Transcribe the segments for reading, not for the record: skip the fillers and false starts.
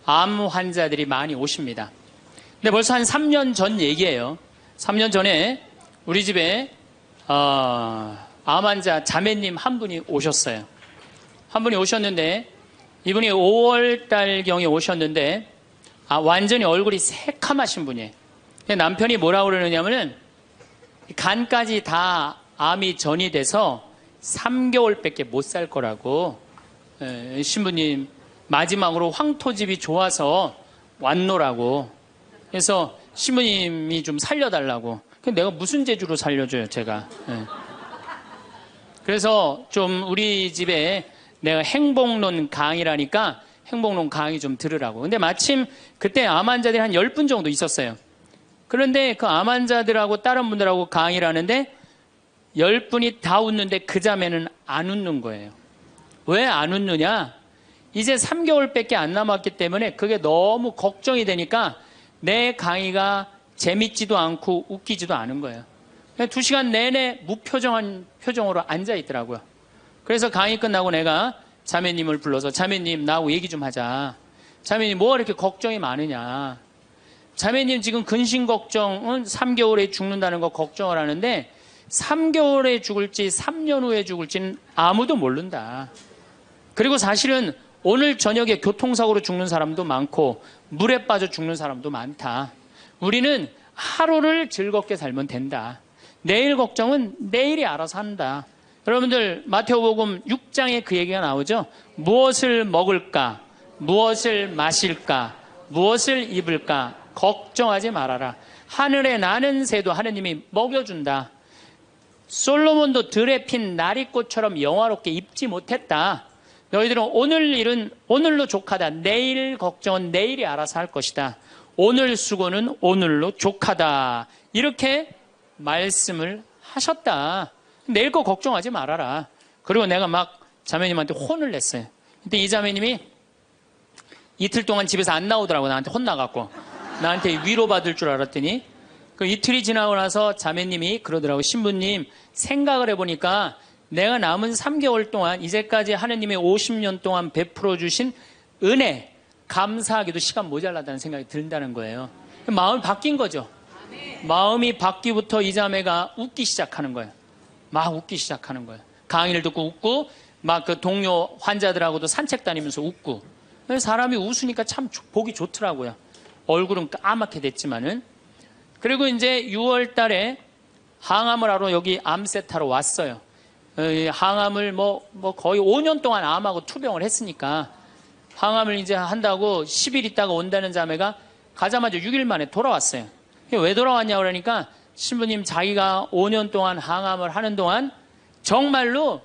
암 환자들이 많이 오십니다. 근데 벌써 한 3년 전 얘기예요. 3년 전에 우리 집에 암 환자 자매님 한 분이 오셨어요. 한 분이 오셨는데 이분이 5월달경에 오셨는데 완전히 얼굴이 새카마신 분이에요. 남편이 뭐라고 그러느냐면은 간까지 다 암이 전이 돼서 3개월밖에 못 살 거라고. 신부님 마지막으로 황토집이 좋아서 왔노라고. 그래서 신부님이 좀 살려달라고. 내가 무슨 재주로 살려줘요 제가. 그래서 좀 우리 집에 내가 행복론 강의라니까 행복론 강의 좀 들으라고. 근데 마침 그때 암 환자들이 한 10분 정도 있었어요. 그런데 그 암 환자들하고 다른 분들하고 강의를 하는데 10분이 다 웃는데 그 자매는 안 웃는 거예요. 왜 안 웃느냐? 이제 3개월밖에 안 남았기 때문에 그게 너무 걱정이 되니까 내 강의가 재밌지도 않고 웃기지도 않은 거예요. 2시간 내내 무표정한 표정으로 앉아 있더라고요. 그래서 강의 끝나고 내가 자매님을 불러서 자매님 나하고 얘기 좀 하자. 자매님 뭐가 이렇게 걱정이 많으냐. 자매님 지금 근심 걱정은 3개월에 죽는다는 거 걱정을 하는데 3개월에 죽을지 3년 후에 죽을지는 아무도 모른다. 그리고 사실은 오늘 저녁에 교통사고로 죽는 사람도 많고 물에 빠져 죽는 사람도 많다. 우리는 하루를 즐겁게 살면 된다. 내일 걱정은 내일이 알아서 한다. 여러분들 마태복음 6장에 그 얘기가 나오죠. 무엇을 먹을까? 무엇을 마실까? 무엇을 입을까? 걱정하지 말아라. 하늘에 나는 새도 하느님이 먹여준다. 솔로몬도 들에 핀 나리꽃처럼 영화롭게 입지 못했다. 너희들은 오늘 일은 오늘로 족하다. 내일 걱정은 내일이 알아서 할 것이다. 오늘 수고는 오늘로 족하다. 이렇게 말씀을 하셨다. 내일 거 걱정하지 말아라. 그리고 내가 막 자매님한테 혼을 냈어요. 근데 이 자매님이 이틀 동안 집에서 안 나오더라고. 나한테 혼나갖고. 나한테 위로받을 줄 알았더니 그 이틀이 지나고 나서 자매님이 그러더라고. 신부님 생각을 해보니까 내가 남은 3개월 동안 이제까지 하느님이 50년 동안 베풀어 주신 은혜 감사하기도 시간 모자라다는 생각이 든다는 거예요. 마음이 바뀐 거죠. 마음이 바뀌부터 이 자매가 웃기 시작하는 거예요. 막 웃기 시작하는 거예요. 강의를 듣고 웃고 막 그 동료 환자들하고도 산책 다니면서 웃고. 사람이 웃으니까 참 보기 좋더라고요. 얼굴은 까맣게 됐지만은. 그리고 이제 6월 달에 항암을 하러 여기 암세타로 왔어요. 항암을 거의 5년 동안 암하고 투병을 했으니까 항암을 이제 한다고 10일 있다가 온다는 자매가 가자마자 6일 만에 돌아왔어요. 왜 돌아왔냐고 그러니까 신부님 자기가 5년 동안 항암을 하는 동안 정말로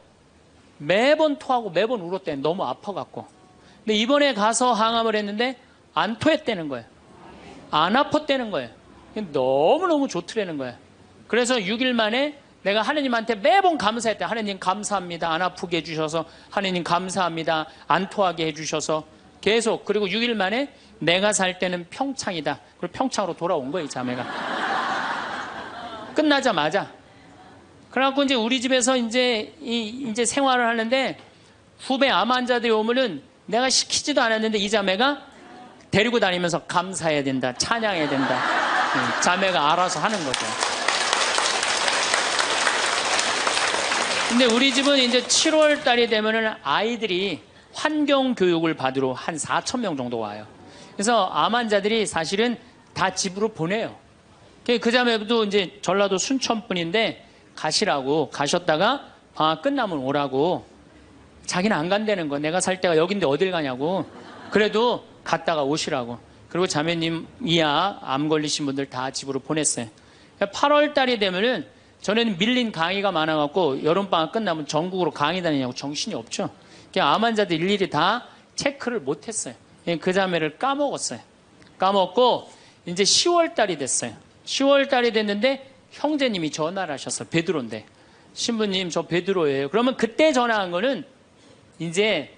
매번 토하고 매번 울었대. 너무 아파갖고. 근데 이번에 가서 항암을 했는데 안 토했다는 거예요. 안 아팠다는 거예요. 너무너무 좋더라는 거예요. 그래서 6일 만에 내가 하느님한테 매번 감사했대. 하느님 감사합니다. 안 아프게 해주셔서. 하느님 감사합니다. 안 토하게 해주셔서. 계속. 그리고 6일 만에 내가 살 때는 평창이다. 그리고 평창으로 돌아온 거예요, 이 자매가. 끝나자마자. 그래갖고 이제 우리 집에서 이제 생활을 하는데 후배 암 환자들이 오면은 내가 시키지도 않았는데 이 자매가 데리고 다니면서 감사해야 된다. 찬양해야 된다. 자매가 알아서 하는 거죠. 근데 우리 집은 이제 7월 달이 되면은 아이들이 환경 교육을 받으러 한 4,000명 정도 와요. 그래서 암 환자들이 사실은 다 집으로 보내요. 그 자매도 이제 전라도 순천 분인데 가시라고 가셨다가 방학 끝나면 오라고. 자기는 안 간다는 거. 내가 살 때가 여긴데 어딜 가냐고. 그래도 갔다가 오시라고. 그리고 자매님 이하 암 걸리신 분들 다 집으로 보냈어요. 8월 달이 되면은 전에는 밀린 강의가 많아갖고 여름방학 끝나면 전국으로 강의 다니냐고 정신이 없죠. 암 환자들 일일이 다 체크를 못했어요. 그 자매를 까먹었어요. 까먹고 이제 10월 달이 됐어요. 10월 달이 됐는데 형제님이 전화를 하셨어요. 베드로인데. 신부님 저 베드로예요. 그러면 그때 전화한 거는 이제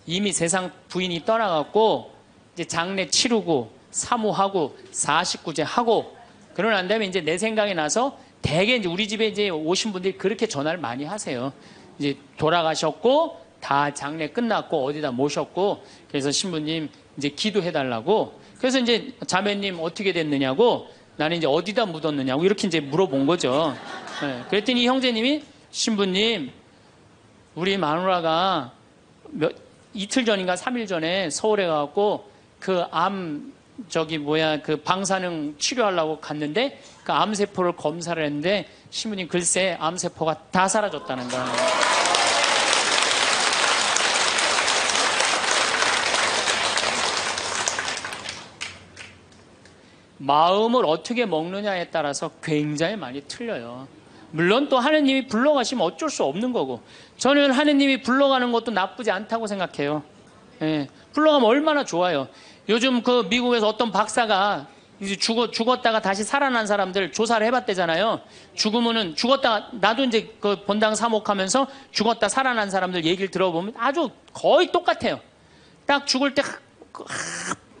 이미 세상 부인이 떠나갖고 이제 장례 치르고 사모하고 49제 하고 그러고 난 다음에 이제 내 생각이 나서 대개 이제 우리 집에 이제 오신 분들이 그렇게 전화를 많이 하세요. 이제 돌아가셨고 다 장례 끝났고 어디다 모셨고 그래서 신부님 이제 기도해달라고. 그래서 이제 자매님 어떻게 됐느냐고, 나는 이제 어디다 묻었느냐고 이렇게 이제 물어본 거죠. 네. 그랬더니 형제님이, 신부님, 우리 마누라가 이틀 전인가 3일 전에 서울에 가갖고 그 그 방사능 치료하려고 갔는데 그 암세포를 검사를 했는데, 신부님 글쎄 암세포가 다 사라졌다는 거예요. 마음을 어떻게 먹느냐에 따라서 굉장히 많이 틀려요. 물론 또 하느님이 불러가시면 어쩔 수 없는 거고, 저는 하느님이 불러가는 것도 나쁘지 않다고 생각해요. 예, 불러가면 얼마나 좋아요. 요즘 그 미국에서 어떤 박사가 이제 죽었다가 다시 살아난 사람들 조사를 해봤대잖아요. 죽었다가, 나도 이제 그 본당 사목하면서 죽었다 살아난 사람들 얘기를 들어보면 아주 거의 똑같아요. 딱 죽을 때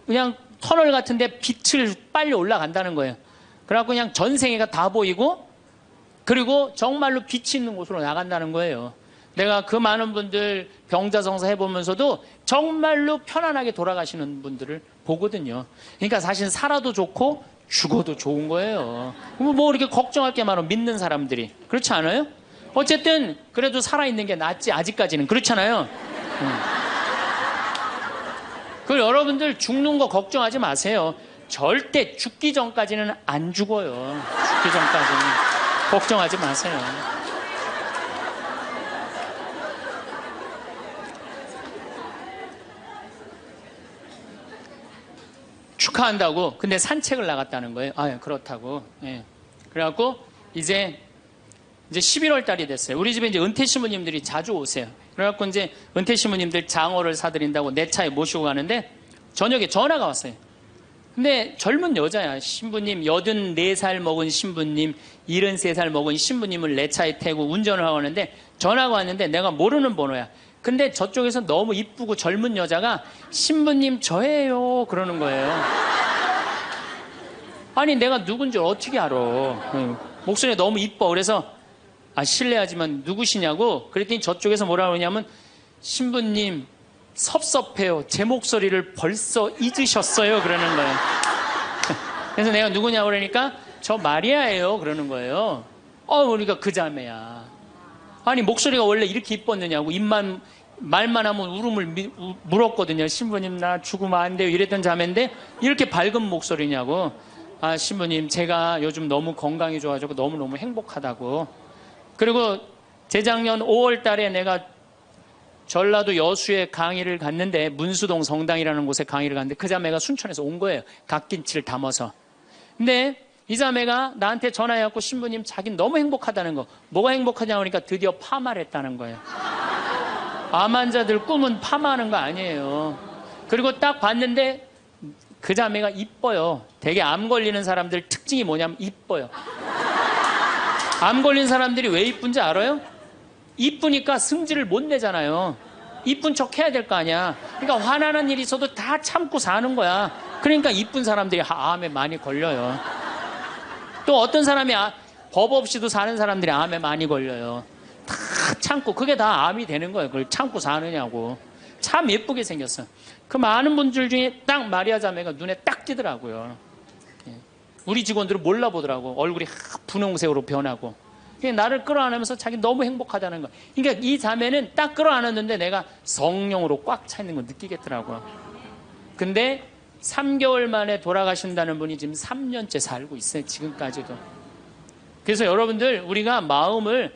그냥 터널 같은데 빛을 빨리 올라간다는 거예요. 그래갖고 그냥 전생애가 다 보이고, 그리고 정말로 빛이 있는 곳으로 나간다는 거예요. 내가 그 많은 분들 병자성사 해보면서도 정말로 편안하게 돌아가시는 분들을 보거든요. 그러니까 사실 살아도 좋고 죽어도 좋은 거예요. 뭐 이렇게 걱정할 게 많아, 믿는 사람들이. 그렇지 않아요? 어쨌든 그래도 살아있는 게 낫지, 아직까지는. 그렇잖아요. 그 여러분들 죽는 거 걱정하지 마세요. 절대 죽기 전까지는 안 죽어요. 죽기 전까지는 걱정하지 마세요. 축하한다고. 근데 산책을 나갔다는 거예요. 아, 그렇다고. 예. 그래갖고 이제 11월 달이 됐어요. 우리 집에 이제 은퇴 신부님들이 자주 오세요. 그래갖고 이제 은퇴 신부님들 장어를 사드린다고 내 차에 모시고 가는데 저녁에 전화가 왔어요. 근데 젊은 여자야. 신부님, 84살 먹은 신부님, 73살 먹은 신부님을 내 차에 태우고 운전을 하고 왔는데 전화가 왔는데 내가 모르는 번호야. 근데 저쪽에서 너무 이쁘고 젊은 여자가 신부님 저예요 그러는 거예요. 아니 내가 누군지 어떻게 알아. 목소리가 너무 이뻐. 그래서 실례하지만 누구시냐고 그랬더니 저쪽에서 뭐라 그러냐면, 신부님 섭섭해요. 제 목소리를 벌써 잊으셨어요 그러는 거예요. 그래서 내가 누구냐고 그러니까 저 마리아예요 그러는 거예요. 그러니까 그 자매야. 아니 목소리가 원래 이렇게 이뻤느냐고. 말만 하면 울음을 물었거든요. 신부님 나 죽으면 안 돼요 이랬던 자매인데 이렇게 밝은 목소리냐고. 신부님 제가 요즘 너무 건강이 좋아지고 너무너무 행복하다고. 그리고 재작년 5월 달에 내가 전라도 여수에 강의를 갔는데, 문수동 성당이라는 곳에 강의를 갔는데 그 자매가 순천에서 온 거예요. 갓김치를 담아서. 근데 이 자매가 나한테 전화해갖고, 신부님 자기는 너무 행복하다는 거. 뭐가 행복하냐고 하니까 드디어 파마를 했다는 거예요. 암 환자들 꿈은 파마하는 거 아니에요. 그리고 딱 봤는데 그 자매가 이뻐요. 되게 암 걸리는 사람들 특징이 뭐냐면 이뻐요. 암 걸린 사람들이 왜 이쁜지 알아요? 이쁘니까 승질을 못 내잖아요. 이쁜 척 해야 될 거 아니야. 그러니까 화나는 일이 있어도 다 참고 사는 거야. 그러니까 이쁜 사람들이 암에 많이 걸려요. 또 어떤 사람이 법 없이도 사는 사람들이 암에 많이 걸려요. 다 참고. 그게 다 암이 되는 거예요. 그걸 참고 사느냐고. 참 예쁘게 생겼어. 그 많은 분들 중에 딱 마리아 자매가 눈에 딱 띄더라고요. 우리 직원들은 몰라보더라고. 얼굴이 분홍색으로 변하고. 나를 끌어안으면서 자기 너무 행복하다는 거. 그러니까 이 자매는 딱 끌어안았는데 내가 성령으로 꽉 차 있는 걸 느끼겠더라고요. 근데 3개월 만에 돌아가신다는 분이 지금 3년째 살고 있어요. 지금까지도. 그래서 여러분들 우리가 마음을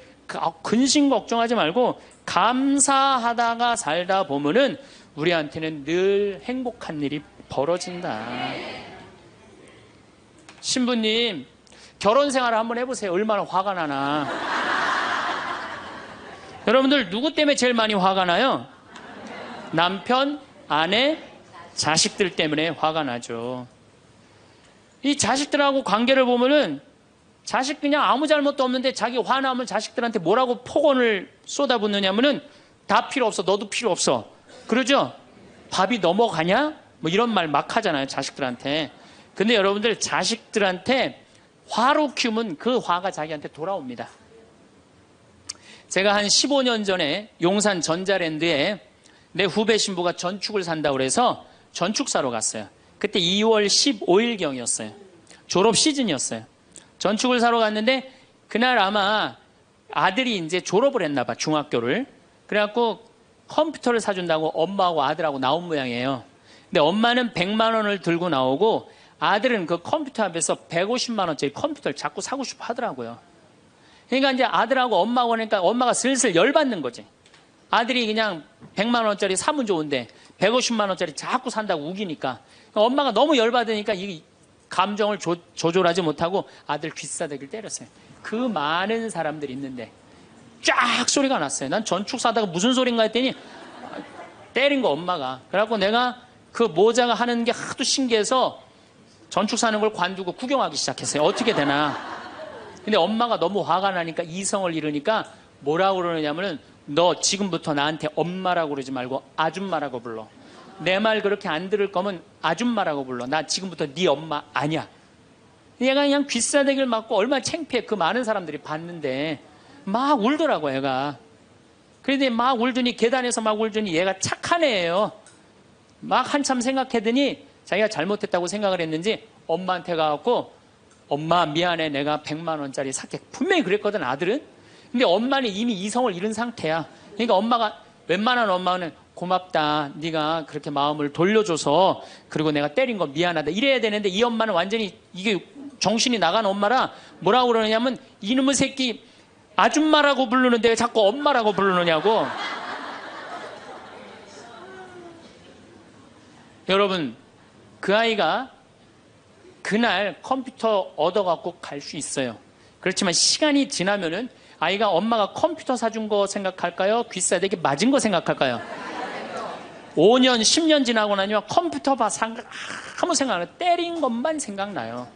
근심 걱정하지 말고 감사하다가 살다 보면은 우리한테는 늘 행복한 일이 벌어진다. 신부님 결혼 생활을 한번 해보세요. 얼마나 화가 나나. 여러분들 누구 때문에 제일 많이 화가 나요? 남편, 아내, 자식들 때문에 화가 나죠. 이 자식들하고 관계를 보면은 자식 그냥 아무 잘못도 없는데 자기 화나면 자식들한테 뭐라고 폭언을 쏟아붓느냐면은 다 필요 없어. 너도 필요 없어. 그러죠? 밥이 넘어가냐? 뭐 이런 말 막 하잖아요. 자식들한테. 근데 여러분들 자식들한테 화로 키우면 그 화가 자기한테 돌아옵니다. 제가 한 15년 전에 용산 전자랜드에 내 후배 신부가 전축을 산다고 그래서 전축사로 갔어요. 그때 2월 15일경이었어요. 졸업 시즌이었어요. 전축을 사러 갔는데 그날 아마 아들이 이제 졸업을 했나 봐, 중학교를. 그래갖고 컴퓨터를 사준다고 엄마하고 아들하고 나온 모양이에요. 근데 엄마는 100만 원을 들고 나오고 아들은 그 컴퓨터 앞에서 150만 원짜리 컴퓨터를 자꾸 사고 싶어 하더라고요. 그러니까 이제 아들하고 엄마가 오니까 엄마가 슬슬 열받는 거지. 아들이 그냥 100만 원짜리 사면 좋은데 150만 원짜리 자꾸 산다고 우기니까 엄마가 너무 열받으니까 이 감정을 조절하지 못하고 아들 귀싸대기를 때렸어요. 그 많은 사람들이 있는데 쫙 소리가 났어요. 난 전축 사다가 무슨 소린가 했더니 때린 거 엄마가. 그래갖고 내가 그 모자가 하는 게 하도 신기해서 전축 사는 걸 관두고 구경하기 시작했어요. 어떻게 되나. 근데 엄마가 너무 화가 나니까 이성을 잃으니까 뭐라고 그러느냐면은 너 지금부터 나한테 엄마라고 그러지 말고 아줌마라고 불러. 내 말 그렇게 안 들을 거면 아줌마라고 불러. 나 지금부터 네 엄마 아니야. 얘가 그냥 귀싸대기를 맞고 얼마나 창피해. 그 많은 사람들이 봤는데 막 울더라고 얘가. 그런데 막 울더니 계단에서 막 울더니 얘가 착한 애예요. 막 한참 생각하더니 자기가 잘못했다고 생각을 했는지 엄마한테 가갖고 엄마 미안해 내가 100만 원짜리 살게. 분명히 그랬거든 아들은. 근데 엄마는 이미 이성을 잃은 상태야. 그러니까 엄마가 웬만한 엄마는 고맙다 네가 그렇게 마음을 돌려줘서 그리고 내가 때린 거 미안하다 이래야 되는데 이 엄마는 완전히 이게 정신이 나간 엄마라 뭐라고 그러냐면 이놈의 새끼 아줌마라고 부르는데 왜 자꾸 엄마라고 부르느냐고. 여러분 그 아이가 그날 컴퓨터 얻어갖고 갈 수 있어요. 그렇지만 시간이 지나면은 아이가 엄마가 컴퓨터 사준 거 생각할까요? 귀싸대기 맞은 거 생각할까요? 5년, 10년 지나고 나면 컴퓨터 아무 생각 안 해요. 때린 것만 생각나요.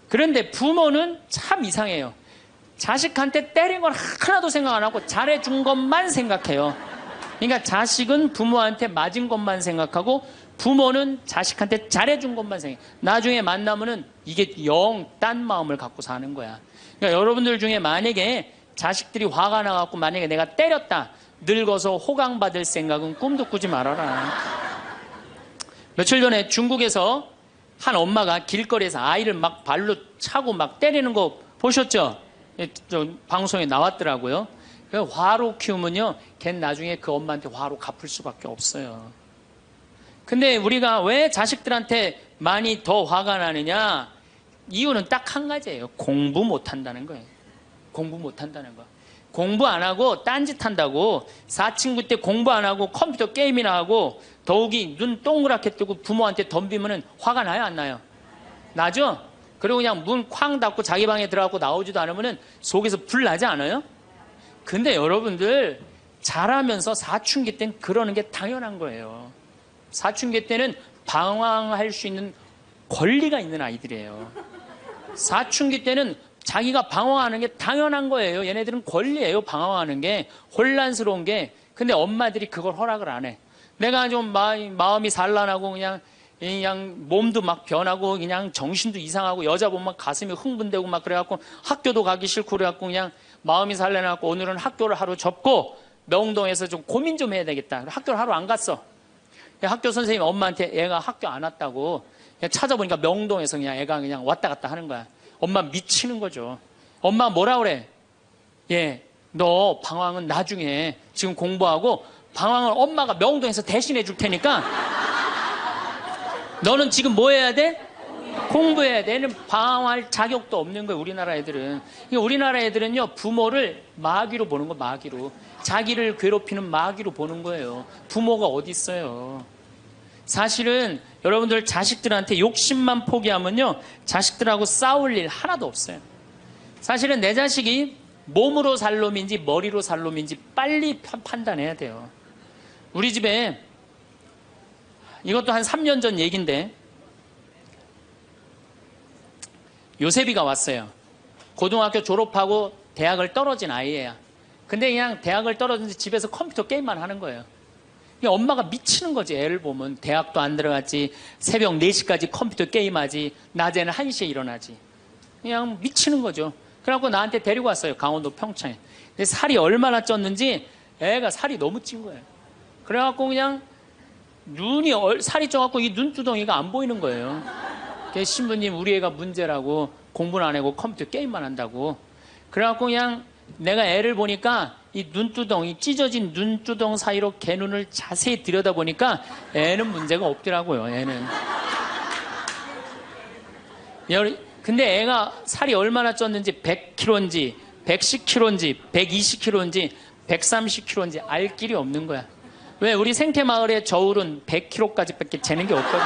그런데 부모는 참 이상해요. 자식한테 때린 건 하나도 생각 안 하고 잘해준 것만 생각해요. 그러니까 자식은 부모한테 맞은 것만 생각하고 부모는 자식한테 잘해준 것만 생각해요. 나중에 만나면은 이게 영 딴 마음을 갖고 사는 거야. 그러니까 여러분들 중에 만약에 자식들이 화가 나갖고 만약에 내가 때렸다. 늙어서 호강받을 생각은 꿈도 꾸지 말아라. 며칠 전에 중국에서 한 엄마가 길거리에서 아이를 막 발로 차고 막 때리는 거 보셨죠? 방송에 나왔더라고요. 화로 키우면요, 걔는 나중에 그 엄마한테 화로 갚을 수밖에 없어요. 근데 우리가 왜 자식들한테 많이 더 화가 나느냐? 이유는 딱 한 가지예요. 공부 못한다는 거예요. 공부 못한다는 거. 공부 안 하고 딴짓 한다고. 사친구 때 공부 안 하고 컴퓨터 게임이나 하고 더욱이 눈 동그랗게 뜨고 부모한테 덤비면 화가 나요 안 나요? 나죠? 그리고 그냥 문 쾅 닫고 자기 방에 들어가고 나오지도 않으면 속에서 불 나지 않아요? 근데 여러분들 자라면서 사춘기 때는 그러는 게 당연한 거예요. 사춘기 때는 방황할 수 있는 권리가 있는 아이들이에요. 사춘기 때는 자기가 방황하는 게 당연한 거예요. 얘네들은 권리예요. 방황하는 게. 혼란스러운 게. 근데 엄마들이 그걸 허락을 안 해. 내가 좀 마음이 산란하고 그냥 몸도 막 변하고 그냥 정신도 이상하고 여자 보면 가슴이 흥분되고 막 그래갖고 학교도 가기 싫고 그래갖고 그냥 마음이 산란해갖고 오늘은 학교를 하루 접고 명동에서 좀 고민 좀 해야 되겠다. 학교를 하루 안 갔어. 학교 선생님이 엄마한테 애가 학교 안 왔다고 그냥 찾아보니까 명동에서 그냥 애가 그냥 왔다 갔다 하는 거야. 엄마 미치는 거죠. 엄마 뭐라 그래? 예, 너 방황은 나중에 지금 공부하고 방황을 엄마가 명동에서 대신해 줄 테니까 너는 지금 뭐 해야 돼? 공부해야 돼. 얘는 방황할 자격도 없는 거예요. 우리나라 애들은. 우리나라 애들은요 부모를 마귀로 보는 거. 마귀로. 자기를 괴롭히는 마귀로 보는 거예요. 부모가 어디 있어요. 사실은 여러분들 자식들한테 욕심만 포기하면요 자식들하고 싸울 일 하나도 없어요. 사실은 내 자식이 몸으로 살 놈인지 머리로 살 놈인지 빨리 판단해야 돼요. 우리 집에 이것도 한 3년 전 얘기인데 요셉이가 왔어요. 고등학교 졸업하고 대학을 떨어진 아이예요. 근데 그냥 대학을 떨어진지 집에서 컴퓨터 게임만 하는 거예요. 엄마가 미치는 거지. 애를 보면 대학도 안 들어갔지, 새벽 4시까지 컴퓨터 게임하지, 낮에는 1시에 일어나지. 그냥 미치는 거죠. 그래갖고 나한테 데리고 왔어요. 강원도 평창에. 근데 살이 얼마나 쪘는지 애가 살이 너무 찐 거예요. 그래갖고 그냥 눈이 살이 쪄갖고 이 눈두덩이가 안 보이는 거예요. 그래서 신부님 우리 애가 문제라고 공부는 안 하고 컴퓨터 게임만 한다고. 그래갖고 그냥 내가 애를 보니까 이 눈두덩이 찢어진 눈두덩 사이로 걔 눈을 자세히 들여다보니까 애는 문제가 없더라고요. 애는. 근데 애가 살이 얼마나 쪘는지 100kg인지 110kg인지 120kg인지 130kg인지 알 길이 없는 거야. 왜? 우리 생태마을의 저울은 100kg까지 밖에 재는 게 없거든.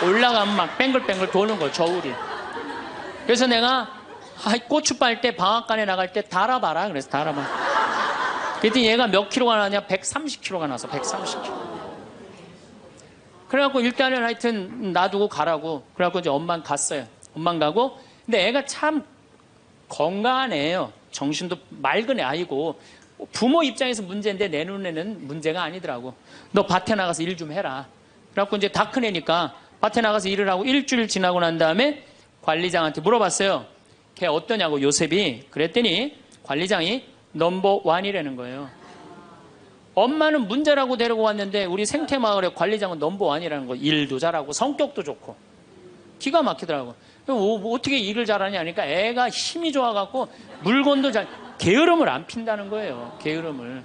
올라가면 막 뱅글뱅글 도는 거 저울이. 그래서 내가 고추 빨 때 방앗간에 나갈 때 달아봐라. 그래서 달아봐. 그랬더니 얘가 몇 킬로가 나냐? 130kg가 나서 130kg. 그래갖고 일단은 하여튼 놔두고 가라고. 그래갖고 이제 엄마는 갔어요. 엄마는 가고. 근데 애가 참 건강한 애예요. 정신도 맑은 애 아이고. 부모 입장에서 문제인데 내 눈에는 문제가 아니더라고. 너 밭에 나가서 일 좀 해라. 그래갖고 이제 다 큰 애니까 밭에 나가서 일을 하고 일주일 지나고 난 다음에 관리장한테 물어봤어요. 걔 어떠냐고 요셉이. 그랬더니 관리장이 넘버 원이라는 거예요. 엄마는 문제라고 데리고 왔는데 우리 생태마을의 관리장은 넘버 원이라는 거. 일도 잘하고 성격도 좋고 기가 막히더라고. 어떻게 일을 잘하냐 하니까 애가 힘이 좋아갖고 물건도 잘 게으름을 안 핀다는 거예요. 게으름을.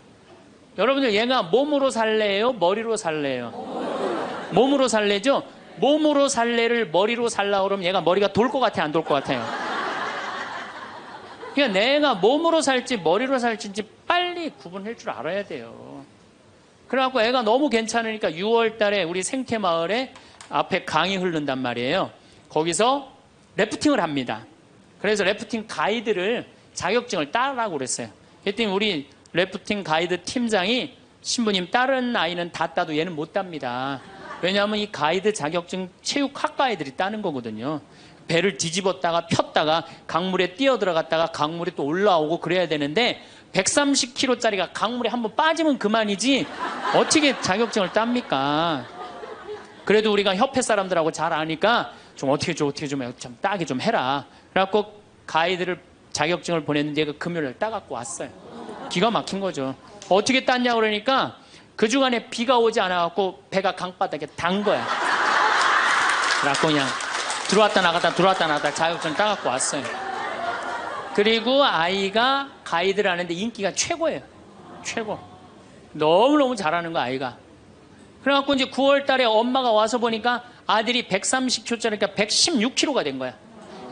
여러분들 얘가 몸으로 살래요? 머리로 살래요? 몸으로 살래죠? 몸으로 살래를 머리로 살라 그러면 얘가 머리가 돌 것 같아 안 돌 것 같아요? 그러니까 내가 몸으로 살지 머리로 살지 빨리 구분할 줄 알아야 돼요. 그래갖고 애가 너무 괜찮으니까 6월 달에 우리 생태마을에 앞에 강이 흐른단 말이에요. 거기서 래프팅을 합니다. 그래서 래프팅 가이드를 자격증을 따라고 그랬어요. 그랬더니 우리 래프팅 가이드 팀장이 신부님 다른 아이는 다 따도 얘는 못 땁니다. 왜냐하면 이 가이드 자격증 체육학과 애들이 따는 거거든요. 배를 뒤집었다가 폈다가 강물에 뛰어 들어갔다가 강물에 또 올라오고 그래야 되는데 130kg짜리가 강물에 한번 빠지면 그만이지 어떻게 자격증을 땁니까? 그래도 우리가 협회 사람들하고 잘 아니까 좀 어떻게 좀 따게 좀 해라. 그래갖고 가이드를 자격증을 보냈는데 얘가 금요일날 따갖고 왔어요. 기가 막힌 거죠. 어떻게 땄냐 그러니까 그 주간에 비가 오지 않아갖고 배가 강바닥에 단 거야. 그래갖고 그냥 들어왔다 나갔다 자격증 따갖고 왔어요. 그리고 아이가 가이드를 하는데 인기가 최고예요. 최고. 너무너무 잘하는 거 아이가. 그래갖고 이제 9월 달에 엄마가 와서 보니까 아들이 130kg짜리니까 116kg가 된 거야.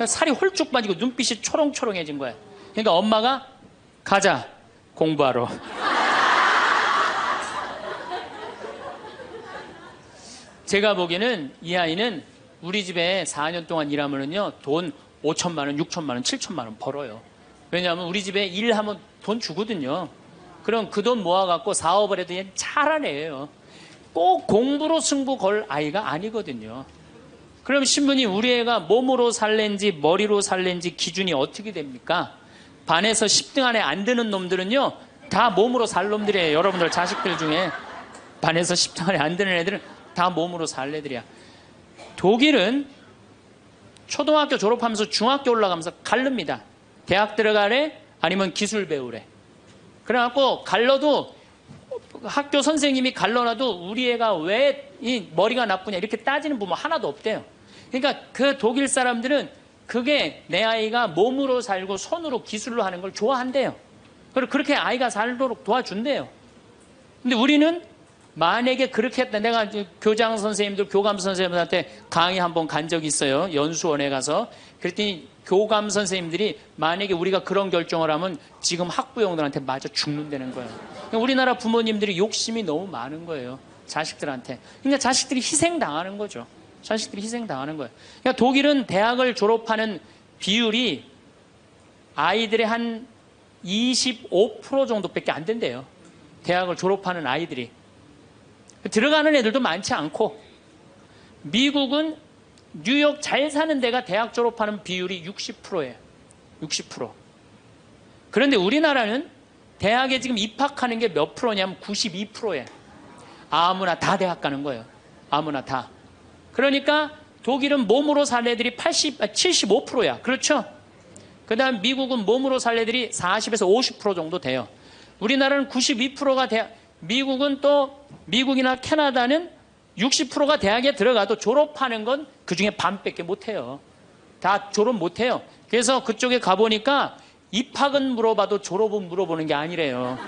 살이 홀쭉 빠지고 눈빛이 초롱초롱해진 거야. 그러니까 엄마가 가자 공부하러. 제가 보기에는 이 아이는 우리 집에 4년 동안 일하면은요 돈 5천만 원, 6천만 원, 7천만 원 벌어요. 왜냐하면 우리 집에 일하면 돈 주거든요. 그럼 그 돈 모아갖고 사업을 해도 얘는 잘하는 애예요. 꼭 공부로 승부 걸 아이가 아니거든요. 그럼 신부님 우리 애가 몸으로 살랜지 머리로 살랜지 기준이 어떻게 됩니까? 반에서 10등 안에 안 드는 놈들은요 다 몸으로 살 놈들이에요. 여러분들 자식들 중에 반에서 10등 안에 안 드는 애들은 다 몸으로 살 애들이야. 독일은 초등학교 졸업하면서 중학교 올라가면서 갈릅니다. 대학 들어가래 아니면 기술 배우래. 그래갖고 갈러도 학교 선생님이 갈러놔도 우리 애가 왜 이 머리가 나쁘냐 이렇게 따지는 부모 하나도 없대요. 그러니까 그 독일 사람들은 그게 내 아이가 몸으로 살고 손으로 기술로 하는 걸 좋아한대요. 그리고 그렇게 아이가 살도록 도와준대요. 근데 우리는 만약에 그렇게 했다. 내가 교장 선생님들, 교감 선생님들한테 강의 한번 간 적이 있어요. 연수원에 가서. 그랬더니 교감 선생님들이 만약에 우리가 그런 결정을 하면 지금 학부형들한테 맞아 죽는다는 거예요. 그러니까 우리나라 부모님들이 욕심이 너무 많은 거예요. 자식들한테. 그러니까 자식들이 희생당하는 거죠. 자식들이 희생당하는 거예요. 그러니까 독일은 대학을 졸업하는 비율이 아이들의 한 25% 정도밖에 안 된대요. 대학을 졸업하는 아이들이. 들어가는 애들도 많지 않고, 미국은 뉴욕 잘 사는 데가 대학 졸업하는 비율이 60%예요. 60%. 그런데 우리나라는 대학에 지금 입학하는 게 몇 프로냐면 92%예요. 아무나 다 대학 가는 거예요. 아무나 다. 그러니까 독일은 몸으로 살 애들이 75%야. 그렇죠? 그 다음 미국은 몸으로 살 애들이 40에서 50% 정도 돼요. 우리나라는 92%가 미국은 또 미국이나 캐나다는 60%가 대학에 들어가도 졸업하는 건 그중에 반밖에 못해요. 다 졸업 못해요. 그래서 그쪽에 가보니까 입학은 물어봐도 졸업은 물어보는 게 아니래요.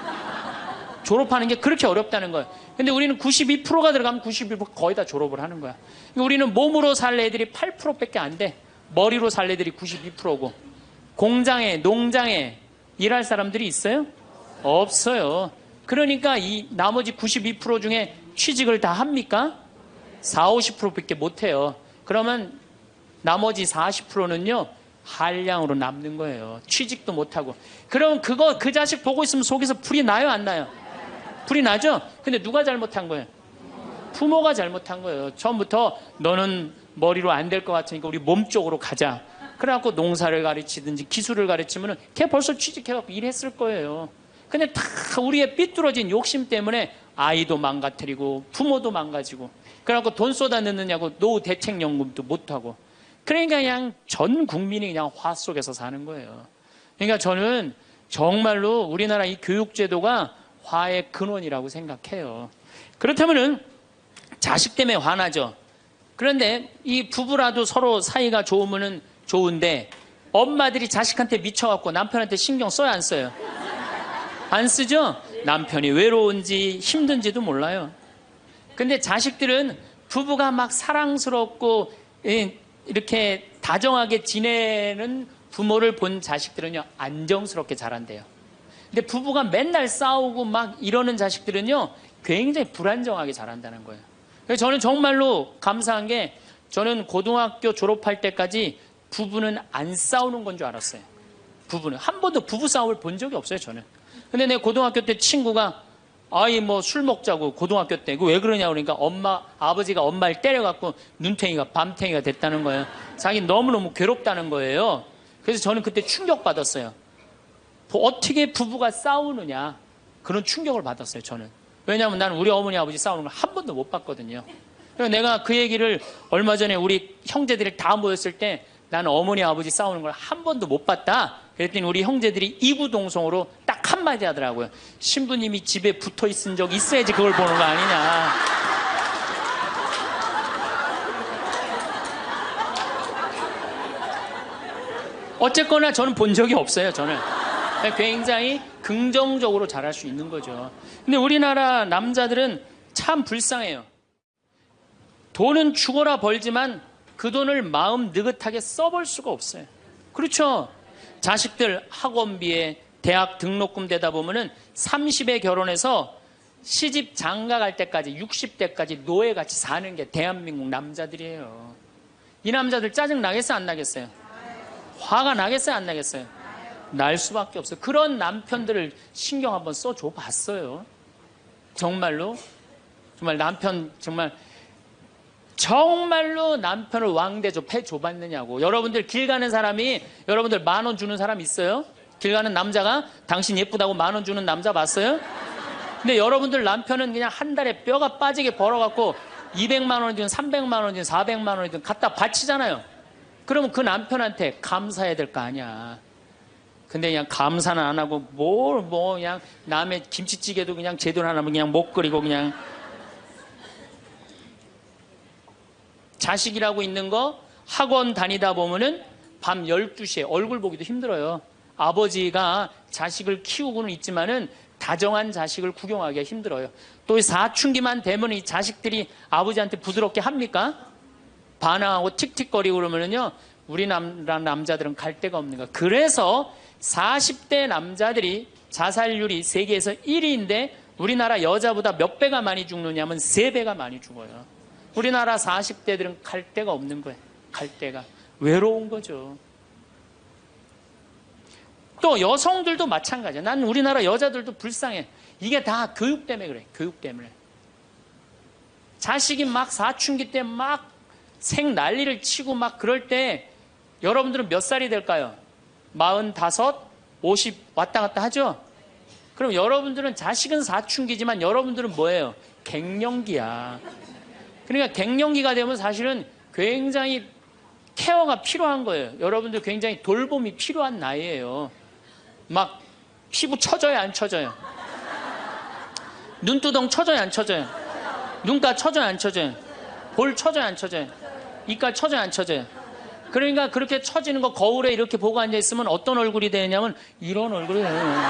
졸업하는 게 그렇게 어렵다는 거예요. 근데 우리는 92%가 들어가면 91% 거의 다 졸업을 하는 거야. 우리는 몸으로 살 애들이 8%밖에 안 돼. 머리로 살 애들이 92%고. 공장에, 농장에 일할 사람들이 있어요? 없어요. 그러니까 이 나머지 92% 중에 취직을 다 합니까? 40, 50%밖에 못 해요. 그러면 나머지 40%는요, 한량으로 남는 거예요. 취직도 못 하고. 그럼 그 자식 보고 있으면 속에서 불이 나요, 안 나요? 불이 나죠? 근데 누가 잘못한 거예요? 부모가 잘못한 거예요. 처음부터 너는 머리로 안 될 것 같으니까 우리 몸 쪽으로 가자. 그래갖고 농사를 가르치든지 기술을 가르치면은 걔 벌써 취직해갖고 일했을 거예요. 근데 다 우리의 삐뚤어진 욕심 때문에 아이도 망가뜨리고 부모도 망가지고 그래갖고 돈 쏟아 넣느냐고 노후 대책연금도 못하고 그러니까 그냥 전 국민이 그냥 화 속에서 사는 거예요. 그러니까 저는 정말로 우리나라 이 교육제도가 화의 근원이라고 생각해요. 그렇다면은 자식 때문에 화나죠. 그런데 이 부부라도 서로 사이가 좋으면은 좋은데 엄마들이 자식한테 미쳐갖고 남편한테 신경 써야 안 써요? 안 쓰죠? 남편이 외로운지 힘든지도 몰라요. 근데 자식들은 부부가 막 사랑스럽고 이렇게 다정하게 지내는 부모를 본 자식들은요 안정스럽게 자란대요. 근데 부부가 맨날 싸우고 막 이러는 자식들은요 굉장히 불안정하게 자란다는 거예요. 그래서 저는 정말로 감사한 게 저는 고등학교 졸업할 때까지 부부는 안 싸우는 건 줄 알았어요. 부부는 한 번도 부부 싸움을 본 적이 없어요. 저는. 근데 내 고등학교 때 친구가 아이 뭐 술 먹자고 고등학교 때 왜 그러냐 그러니까 아버지가 엄마를 때려갖고 눈탱이가 밤탱이가 됐다는 거예요. 자기 너무너무 괴롭다는 거예요. 그래서 저는 그때 충격받았어요. 어떻게 부부가 싸우느냐 그런 충격을 받았어요. 저는. 왜냐하면 나는 우리 어머니 아버지 싸우는 걸 한 번도 못 봤거든요. 그래서 내가 그 얘기를 얼마 전에 우리 형제들이 다 모였을 때 나는 어머니 아버지 싸우는 걸 한 번도 못 봤다. 그랬더니 우리 형제들이 이구동성으로 딱 한마디 하더라고요. 신부님이 집에 붙어 있은 적 있어야지 그걸 보는 거 아니냐. 어쨌거나 저는 본 적이 없어요. 저는 굉장히 긍정적으로 잘할 수 있는 거죠. 근데 우리나라 남자들은 참 불쌍해요. 돈은 죽어라 벌지만 그 돈을 마음 느긋하게 써볼 수가 없어요. 그렇죠? 자식들 학원비에 대학 등록금 되다 보면은 30에 결혼해서 시집 장가 갈 때까지 60대까지 노예같이 사는 게 대한민국 남자들이에요. 이 남자들 짜증 나겠어요? 안 나겠어요? 화가 나겠어요? 안 나겠어요? 날 수밖에 없어요. 그런 남편들을 신경 한번 써줘 봤어요. 정말로 정말 남편 정말로 남편을 왕대접 해줘봤느냐고. 여러분들 길 가는 사람이 여러분들 10,000원 주는 사람 있어요? 길 가는 남자가 당신 예쁘다고 10,000원 주는 남자 봤어요? 근데 여러분들 남편은 그냥 한 달에 뼈가 빠지게 벌어갖고 200만 원이든 300만 원이든 400만 원이든 갖다 바치잖아요. 그러면 그 남편한테 감사해야 될 거 아니야. 근데 그냥 감사는 안 하고 그냥 남의 김치찌개도 그냥 제대로 안 하면 그냥 못 끓이고 그냥 자식이라고 있는 거 학원 다니다 보면은 밤 12시에 얼굴 보기도 힘들어요. 아버지가 자식을 키우고는 있지만은 다정한 자식을 구경하기가 힘들어요. 또 사춘기만 되면 이 자식들이 아버지한테 부드럽게 합니까? 반항하고 틱틱거리고 그러면은요, 우리나라 남자들은 갈 데가 없는 거야. 그래서 40대 남자들이 자살률이 세계에서 1위인데 우리나라 여자보다 몇 배가 많이 죽느냐면 3배가 많이 죽어요. 우리나라 40대들은 갈 데가 없는 거예요. 갈 데가. 외로운 거죠. 또 여성들도 마찬가지야. 난 우리나라 여자들도 불쌍해. 이게 다 교육 때문에 그래. 교육 때문에. 자식이 막 사춘기 때 막 생 난리를 치고 막 그럴 때 여러분들은 몇 살이 될까요? 45, 50 왔다 갔다 하죠? 그럼 여러분들은 자식은 사춘기지만 여러분들은 뭐예요? 갱년기야. 그러니까 갱년기가 되면 사실은 굉장히 케어가 필요한 거예요. 여러분들 굉장히 돌봄이 필요한 나이예요. 막 피부 처져요, 안 처져요? 눈두덩 쳐져요, 안 쳐져요? 눈가 쳐져요, 안 쳐져요? 볼 쳐져요, 안 쳐져요? 이깔 쳐져요, 안 쳐져요? 그러니까 그렇게 처지는 거 거울에 이렇게 보고 앉아있으면 어떤 얼굴이 되냐면 이런 얼굴이 돼요.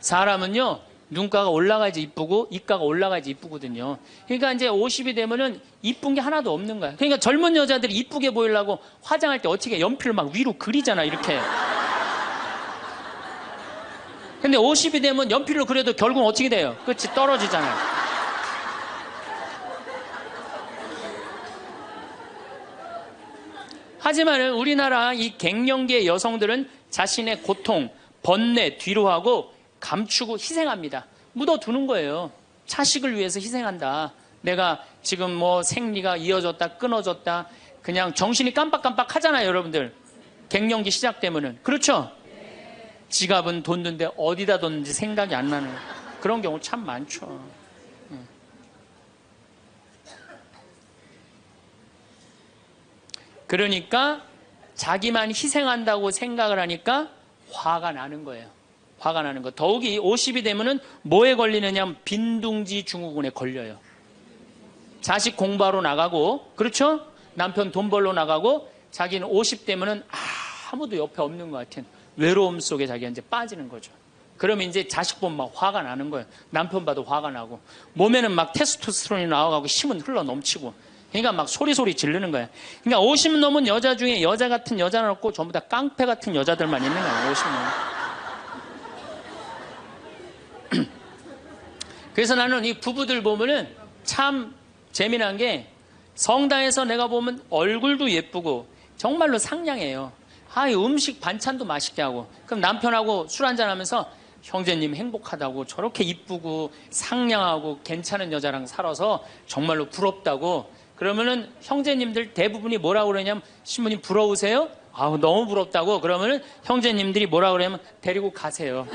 사람은요, 눈가가 올라가야지 이쁘고 입가가 올라가야지 이쁘거든요. 그러니까 이제 50이 되면은 이쁜 게 하나도 없는 거야. 그러니까 젊은 여자들이 이쁘게 보이려고 화장할 때 어떻게 연필을 막 위로 그리잖아, 이렇게. 근데 50이 되면 연필로 그려도 결국은 어떻게 돼요? 끝이 떨어지잖아요. 하지만 우리나라 이 갱년기의 여성들은 자신의 고통, 번뇌 뒤로 하고 감추고 희생합니다. 묻어두는 거예요. 자식을 위해서 희생한다. 내가 지금 뭐 생리가 이어졌다 끊어졌다 그냥 정신이 깜빡깜빡 하잖아요, 여러분들. 갱년기 시작되면은. 그렇죠? 지갑은 뒀는데 어디다 뒀는지 생각이 안 나는 그런 경우 참 많죠. 그러니까 자기만 희생한다고 생각을 하니까 화가 나는 거예요. 화가 나는 거. 더욱이 50이 되면은 뭐에 걸리느냐? 빈둥지 증후군에 걸려요. 자식 공부하러 나가고, 그렇죠? 남편 돈 벌러 나가고, 자기는 50 되면은 아무도 옆에 없는 것 같은 외로움 속에 자기가 이제 빠지는 거죠. 그러면 이제 자식 보면 막 화가 나는 거예요. 남편 봐도 화가 나고, 몸에는 막 테스토스테론이 나와가고 힘은 흘러 넘치고, 그러니까 막 소리 지르는 거예요. 그러니까 50 넘은 여자 중에 여자 같은 여자는 없고 전부 다 깡패 같은 여자들만 있는 거예요. 50 넘은. 그래서 나는 이 부부들 보면은 참 재미난 게 성당에서 내가 보면 얼굴도 예쁘고 정말로 상냥해요. 이 음식 반찬도 맛있게 하고 그럼 남편하고 술 한잔 하면서 형제님 행복하다고 저렇게 이쁘고 상냥하고 괜찮은 여자랑 살아서 정말로 부럽다고 그러면은 형제님들 대부분이 뭐라고 그러냐면 신부님 부러우세요? 너무 부럽다고 그러면은 형제님들이 뭐라고 그러냐면 데리고 가세요.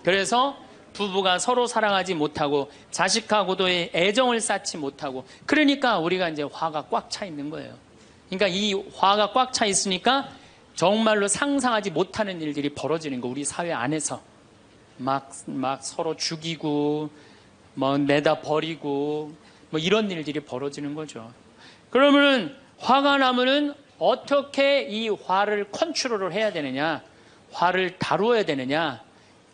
그래서 부부가 서로 사랑하지 못하고 자식하고도의 애정을 쌓지 못하고 그러니까 우리가 이제 화가 꽉 차 있는 거예요. 그러니까 이 화가 꽉 차 있으니까 정말로 상상하지 못하는 일들이 벌어지는 거 우리 사회 안에서 막 서로 죽이고 뭐 내다 버리고 뭐 이런 일들이 벌어지는 거죠. 그러면은 화가 나면은 어떻게 이 화를 컨트롤을 해야 되느냐, 화를 다루어야 되느냐.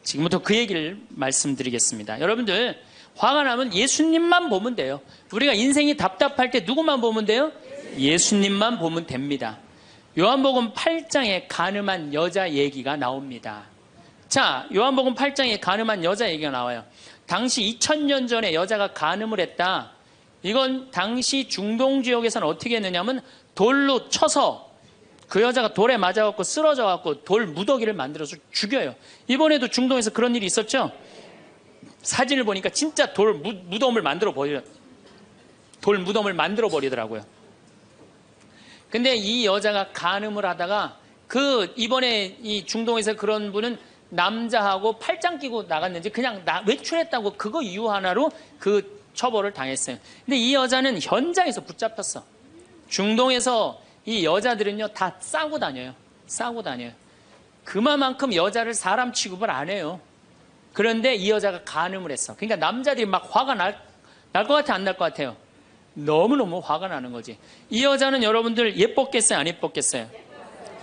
지금부터 그 얘기를 말씀드리겠습니다. 여러분들 화가 나면 예수님만 보면 돼요. 우리가 인생이 답답할 때 누구만 보면 돼요? 예수님만 보면 됩니다. 요한복음 8장에 간음한 여자 얘기가 나옵니다. 자, 요한복음 8장에 간음한 여자 얘기가 나와요. 당시 2000년 전에 여자가 간음을 했다. 이건 당시 중동 지역에서는 어떻게 했느냐면 돌로 쳐서 그 여자가 돌에 맞아갖고 쓰러져갖고 돌 무더기를 만들어서 죽여요. 이번에도 중동에서 그런 일이 있었죠? 사진을 보니까 진짜 돌 무덤을 만들어 버리더라고요. 근데 이 여자가 간음을 하다가 이번에 이 중동에서 그런 분은 남자하고 팔짱 끼고 나갔는지 그냥 외출했다고 그거 이유 하나로 그 처벌을 당했어요. 근데 이 여자는 현장에서 붙잡혔어. 중동에서 이 여자들은요 다 싸고 다녀요. 그만큼 여자를 사람 취급을 안 해요. 그런데 이 여자가 간음을 했어. 그러니까 남자들이 막 화가 날 것 같아, 안 날 것 같아요? 너무너무 화가 나는 거지. 이 여자는 여러분들 예뻤겠어요, 안 예뻤겠어요?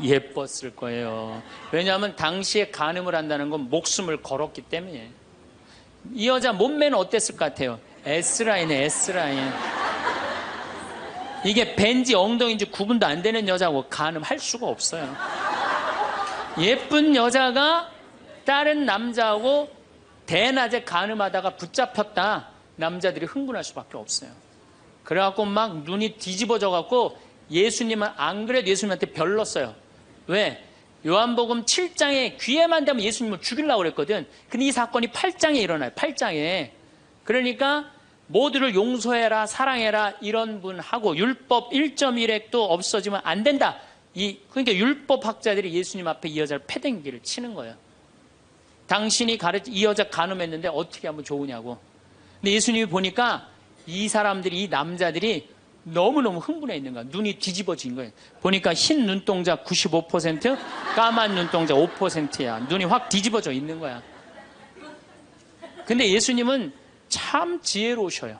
예뻤을 거예요. 왜냐하면 당시에 간음을 한다는 건 목숨을 걸었기 때문에. 이 여자 몸매는 어땠을 것 같아요? S라인에 S라인. 이게 벤지 엉덩이인지 구분도 안 되는 여자고 간음할 수가 없어요. 예쁜 여자가 다른 남자하고 대낮에 간음하다가 붙잡혔다. 남자들이 흥분할 수밖에 없어요. 그래갖고 막 눈이 뒤집어져갖고 예수님은 안 그래도 예수님한테 별렀어요. 왜? 요한복음 7장에 귀에만 대면 예수님을 죽이려고 그랬거든. 근데 이 사건이 8장에 일어나요. 8장에. 그러니까 모두를 용서해라, 사랑해라 이런 분하고 율법 1.1핵도 없어지면 안 된다. 그러니까 율법학자들이 예수님 앞에 이 여자를 패댕기를 치는 거예요. 당신이 이 여자 간음했는데 어떻게 하면 좋으냐고. 근데 예수님이 보니까 이 사람들이, 이 남자들이 너무너무 흥분해 있는 거야. 눈이 뒤집어진 거예요. 보니까 흰 눈동자 95%, 까만 눈동자 5%야. 눈이 확 뒤집어져 있는 거야. 근데 예수님은 참 지혜로우셔요.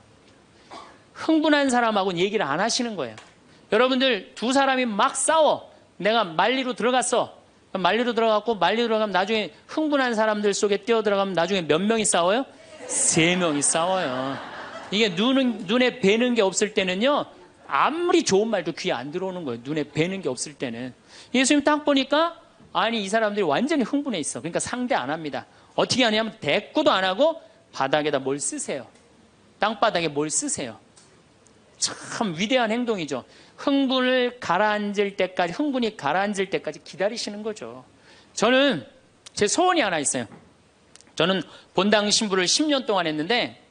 흥분한 사람하고는 얘기를 안 하시는 거예요. 여러분들, 두 사람이 막 싸워. 내가 말리로 들어갔어. 말리로 들어갔고, 말리로 들어가면 나중에 흥분한 사람들 속에 뛰어들어가면 나중에 몇 명이 싸워요? 3명이 싸워요. 이게 눈에 뵈는 게 없을 때는요, 아무리 좋은 말도 귀에 안 들어오는 거예요. 눈에 뵈는 게 없을 때는. 예수님 딱 보니까, 아니, 이 사람들이 완전히 흥분해 있어. 그러니까 상대 안 합니다. 어떻게 하냐면, 대꾸도 안 하고, 바닥에다 뭘 쓰세요. 땅바닥에 뭘 쓰세요. 참 위대한 행동이죠. 흥분이 가라앉을 때까지 기다리시는 거죠. 저는 제 소원이 하나 있어요. 저는 본당 신부를 10년 동안 했는데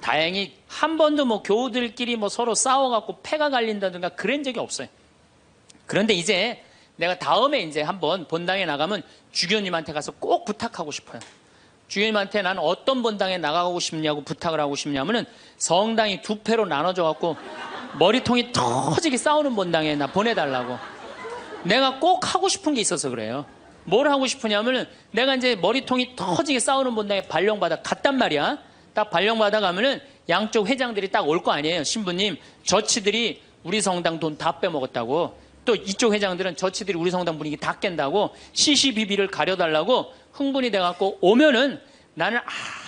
다행히 한 번도 뭐 교우들끼리 뭐 서로 싸워갖고 패가 갈린다든가 그런 적이 없어요. 그런데 이제 내가 다음에 이제 한번 본당에 나가면 주교님한테 가서 꼭 부탁하고 싶어요. 주교님한테 나는 어떤 본당에 나가고 싶냐고 부탁을 하고 싶냐면은 성당이 두 패로 나눠져 갖고 머리통이 터지게 싸우는 본당에 나 보내달라고. 내가 꼭 하고 싶은 게 있어서 그래요. 뭘 하고 싶으냐면은 내가 이제 머리통이 터지게 싸우는 본당에 발령받아 갔단 말이야. 딱 발령받아 가면은 양쪽 회장들이 딱 올 거 아니에요. 신부님, 저치들이 우리 성당 돈 다 빼먹었다고. 또 이쪽 회장들은 저치들이 우리 성당 분위기 다 깬다고 시시비비를 가려달라고 흥분이 돼갖고 오면은 나는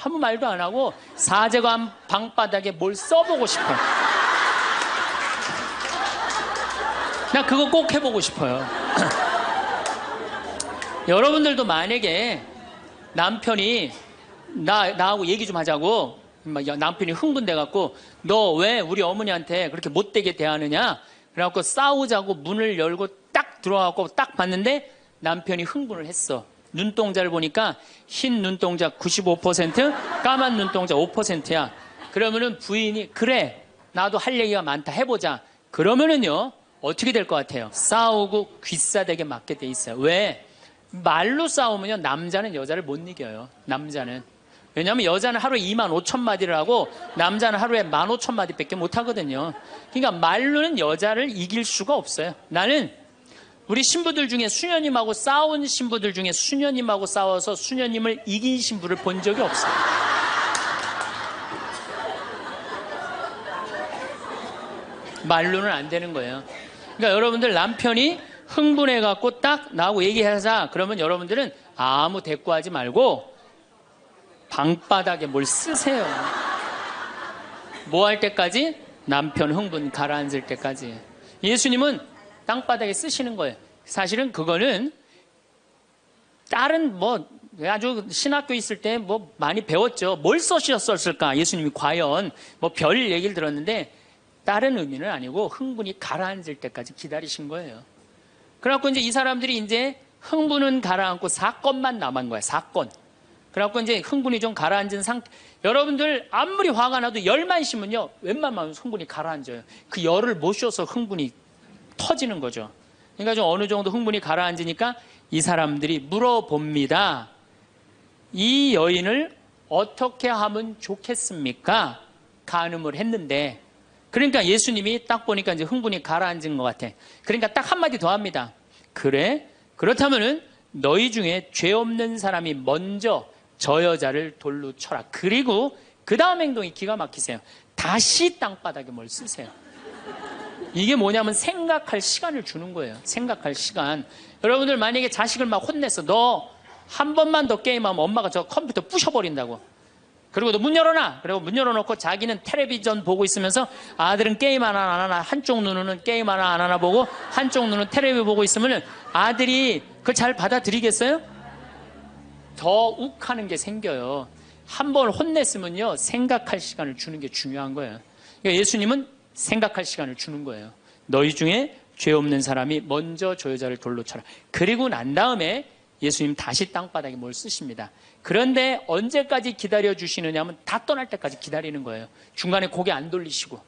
아무 말도 안 하고 사제관 방바닥에 뭘 써보고 싶어. 나 그거 꼭 해보고 싶어요. 여러분들도 만약에 남편이 나하고 얘기 좀 하자고, 남편이 흥분돼갖고 너 왜 우리 어머니한테 그렇게 못되게 대하느냐, 그래갖고 싸우자고 문을 열고 딱 들어가고 딱 봤는데 남편이 흥분을 했어. 눈동자를 보니까 흰 눈동자 95%, 까만 눈동자 5%야. 그러면은 부인이 그래, 나도 할 얘기가 많다, 해보자. 그러면은요, 어떻게 될 것 같아요? 싸우고 귀싸대게 맞게 돼 있어요. 왜? 말로 싸우면요, 남자는 여자를 못 이겨요. 남자는. 왜냐하면 여자는 하루에 25,000마디를 하고 남자는 하루에 15,000마디밖에 못 하거든요. 그러니까 말로는 여자를 이길 수가 없어요. 나는 우리 신부들 중에 수녀님하고 싸운 신부들 중에 수녀님하고 싸워서 수녀님을 이긴 신부를 본 적이 없어요. 말로는 안 되는 거예요. 그러니까 여러분들, 남편이 흥분해갖고 딱 나하고 얘기하자 그러면 여러분들은 아무 대꾸하지 말고 방바닥에 뭘 쓰세요. 뭐 할 때까지? 남편 흥분 가라앉을 때까지. 예수님은 땅바닥에 쓰시는 거예요. 사실은 그거는 다른 뭐 아주 신학교 있을 때 뭐 많이 배웠죠. 뭘 써셨을까? 예수님이 과연 뭐 별 얘기를 들었는데 다른 의미는 아니고 흥분이 가라앉을 때까지 기다리신 거예요. 그래갖고 이제 이 사람들이 이제 흥분은 가라앉고 사건만 남은 거야. 사건. 그래갖고 이제 흥분이 좀 가라앉은 상태. 여러분들 아무리 화가 나도 열만 심으면요, 웬만하면 흥분이 가라앉아요. 그 열을 못 쉬어서 흥분이 터지는 거죠. 그러니까 좀 어느 정도 흥분이 가라앉으니까 이 사람들이 물어봅니다. 이 여인을 어떻게 하면 좋겠습니까? 간음을 했는데. 그러니까 예수님이 딱 보니까 이제 흥분이 가라앉은 것 같아. 그러니까 딱 한마디 더 합니다. 그래? 그렇다면은 너희 중에 죄 없는 사람이 먼저 저 여자를 돌로 쳐라. 그리고 그 다음 행동이 기가 막히세요. 다시 땅바닥에 뭘 쓰세요. 이게 뭐냐면 생각할 시간을 주는 거예요. 생각할 시간. 여러분들 만약에 자식을 막 혼냈어. 너 한 번만 더 게임하면 엄마가 저 컴퓨터 부셔버린다고. 그리고 너 문 열어놔. 그리고 문 열어놓고 자기는 텔레비전 보고 있으면서 아들은 게임 하나 안 하나, 한쪽 눈은 게임 하나 안 하나 보고 한쪽 눈은 텔레비 보고 있으면 아들이 그걸 잘 받아들이겠어요? 더 욱하는 게 생겨요. 한 번 혼냈으면요, 생각할 시간을 주는 게 중요한 거예요. 그러니까 예수님은 생각할 시간을 주는 거예요. 너희 중에 죄 없는 사람이 먼저 저 여자를 돌로 쳐라. 그리고 난 다음에 예수님 다시 땅바닥에 뭘 쓰십니다. 그런데 언제까지 기다려주시느냐 하면 다 떠날 때까지 기다리는 거예요. 중간에 고개 안 돌리시고.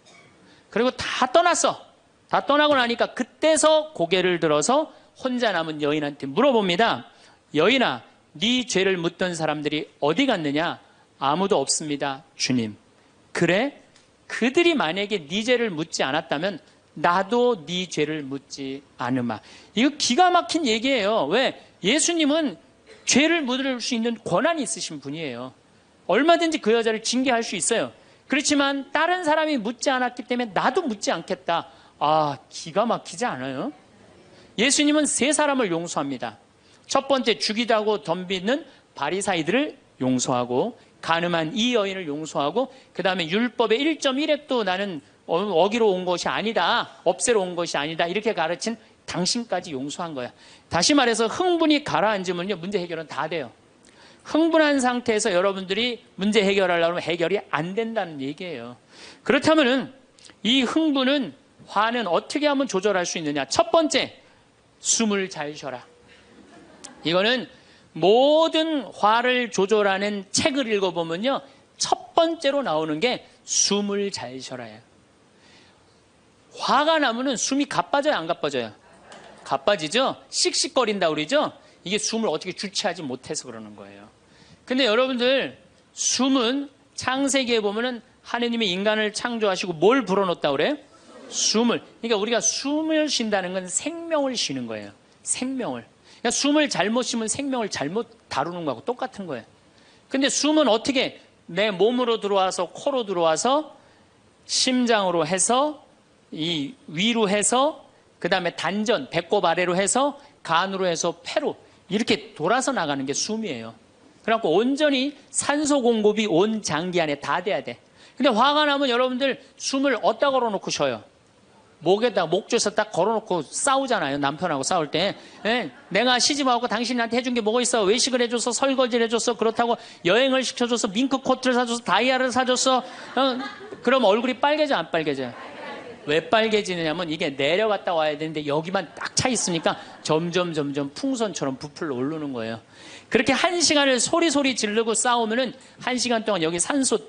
그리고 다 떠났어. 다 떠나고 나니까 그때서 고개를 들어서 혼자 남은 여인한테 물어봅니다. 여인아, 네 죄를 묻던 사람들이 어디 갔느냐? 아무도 없습니다, 주님. 그래? 그들이 만약에 네 죄를 묻지 않았다면 나도 네 죄를 묻지 않으마. 이거 기가 막힌 얘기예요. 왜? 예수님은 죄를 묻을 수 있는 권한이 있으신 분이에요. 얼마든지 그 여자를 징계할 수 있어요. 그렇지만 다른 사람이 묻지 않았기 때문에 나도 묻지 않겠다. 아, 기가 막히지 않아요? 예수님은 세 사람을 용서합니다. 첫 번째, 죽이다고 덤비는 바리사이들을 용서하고, 간음한 이 여인을 용서하고, 그 다음에 율법의 1.1획도 나는 어기로 온 것이 아니다, 없애러 온 것이 아니다, 이렇게 가르친 당신까지 용서한 거야. 다시 말해서 흥분이 가라앉으면요, 문제 해결은 다 돼요. 흥분한 상태에서 여러분들이 문제 해결하려면 해결이 안 된다는 얘기예요. 그렇다면은 이 흥분은, 화는 어떻게 하면 조절할 수 있느냐? 첫 번째, 숨을 잘 쉬어라. 이거는 모든 화를 조절하는 책을 읽어보면요, 첫 번째로 나오는 게 숨을 잘 쉬어라예요. 화가 나면은 숨이 가빠져요, 안 가빠져요? 가빠지죠? 씩씩거린다 그러죠? 이게 숨을 어떻게 주체하지 못해서 그러는 거예요. 근데 여러분들, 숨은 창세기에 보면은 하느님이 인간을 창조하시고 뭘 불어넣었다 그래요? 숨을. 그러니까 우리가 숨을 쉰다는 건 생명을 쉬는 거예요. 생명을. 그러니까 숨을 잘못 쉬면 생명을 잘못 다루는 거하고 똑같은 거예요. 근데 숨은 어떻게 내 몸으로 들어와서 코로 들어와서 심장으로 해서 이 위로 해서 그 다음에 단전, 배꼽 아래로 해서 간으로 해서 폐로 이렇게 돌아서 나가는 게 숨이에요. 그래갖고 온전히 산소 공급이 온 장기 안에 다 돼야 돼. 근데 화가 나면 여러분들 숨을 어디다 걸어놓고 쉬어요? 목에다, 목줄에서 딱 걸어놓고 싸우잖아요. 남편하고 싸울 때. 예? 내가 시집하고 당신한테 해준 게 뭐가 있어? 외식을 해줘서, 설거지를 해줬어, 그렇다고 여행을 시켜줘서, 밍크 코트를 사줘서, 다이아를 사줬어. 그럼 얼굴이 빨개져, 안 빨개져요? 왜 빨개지느냐면 이게 내려갔다 와야 되는데 여기만 딱 차 있으니까 점점 풍선처럼 부풀러 오르는 거예요. 그렇게 1시간을 소리 지르고 싸우면은 1시간 동안 여기 산소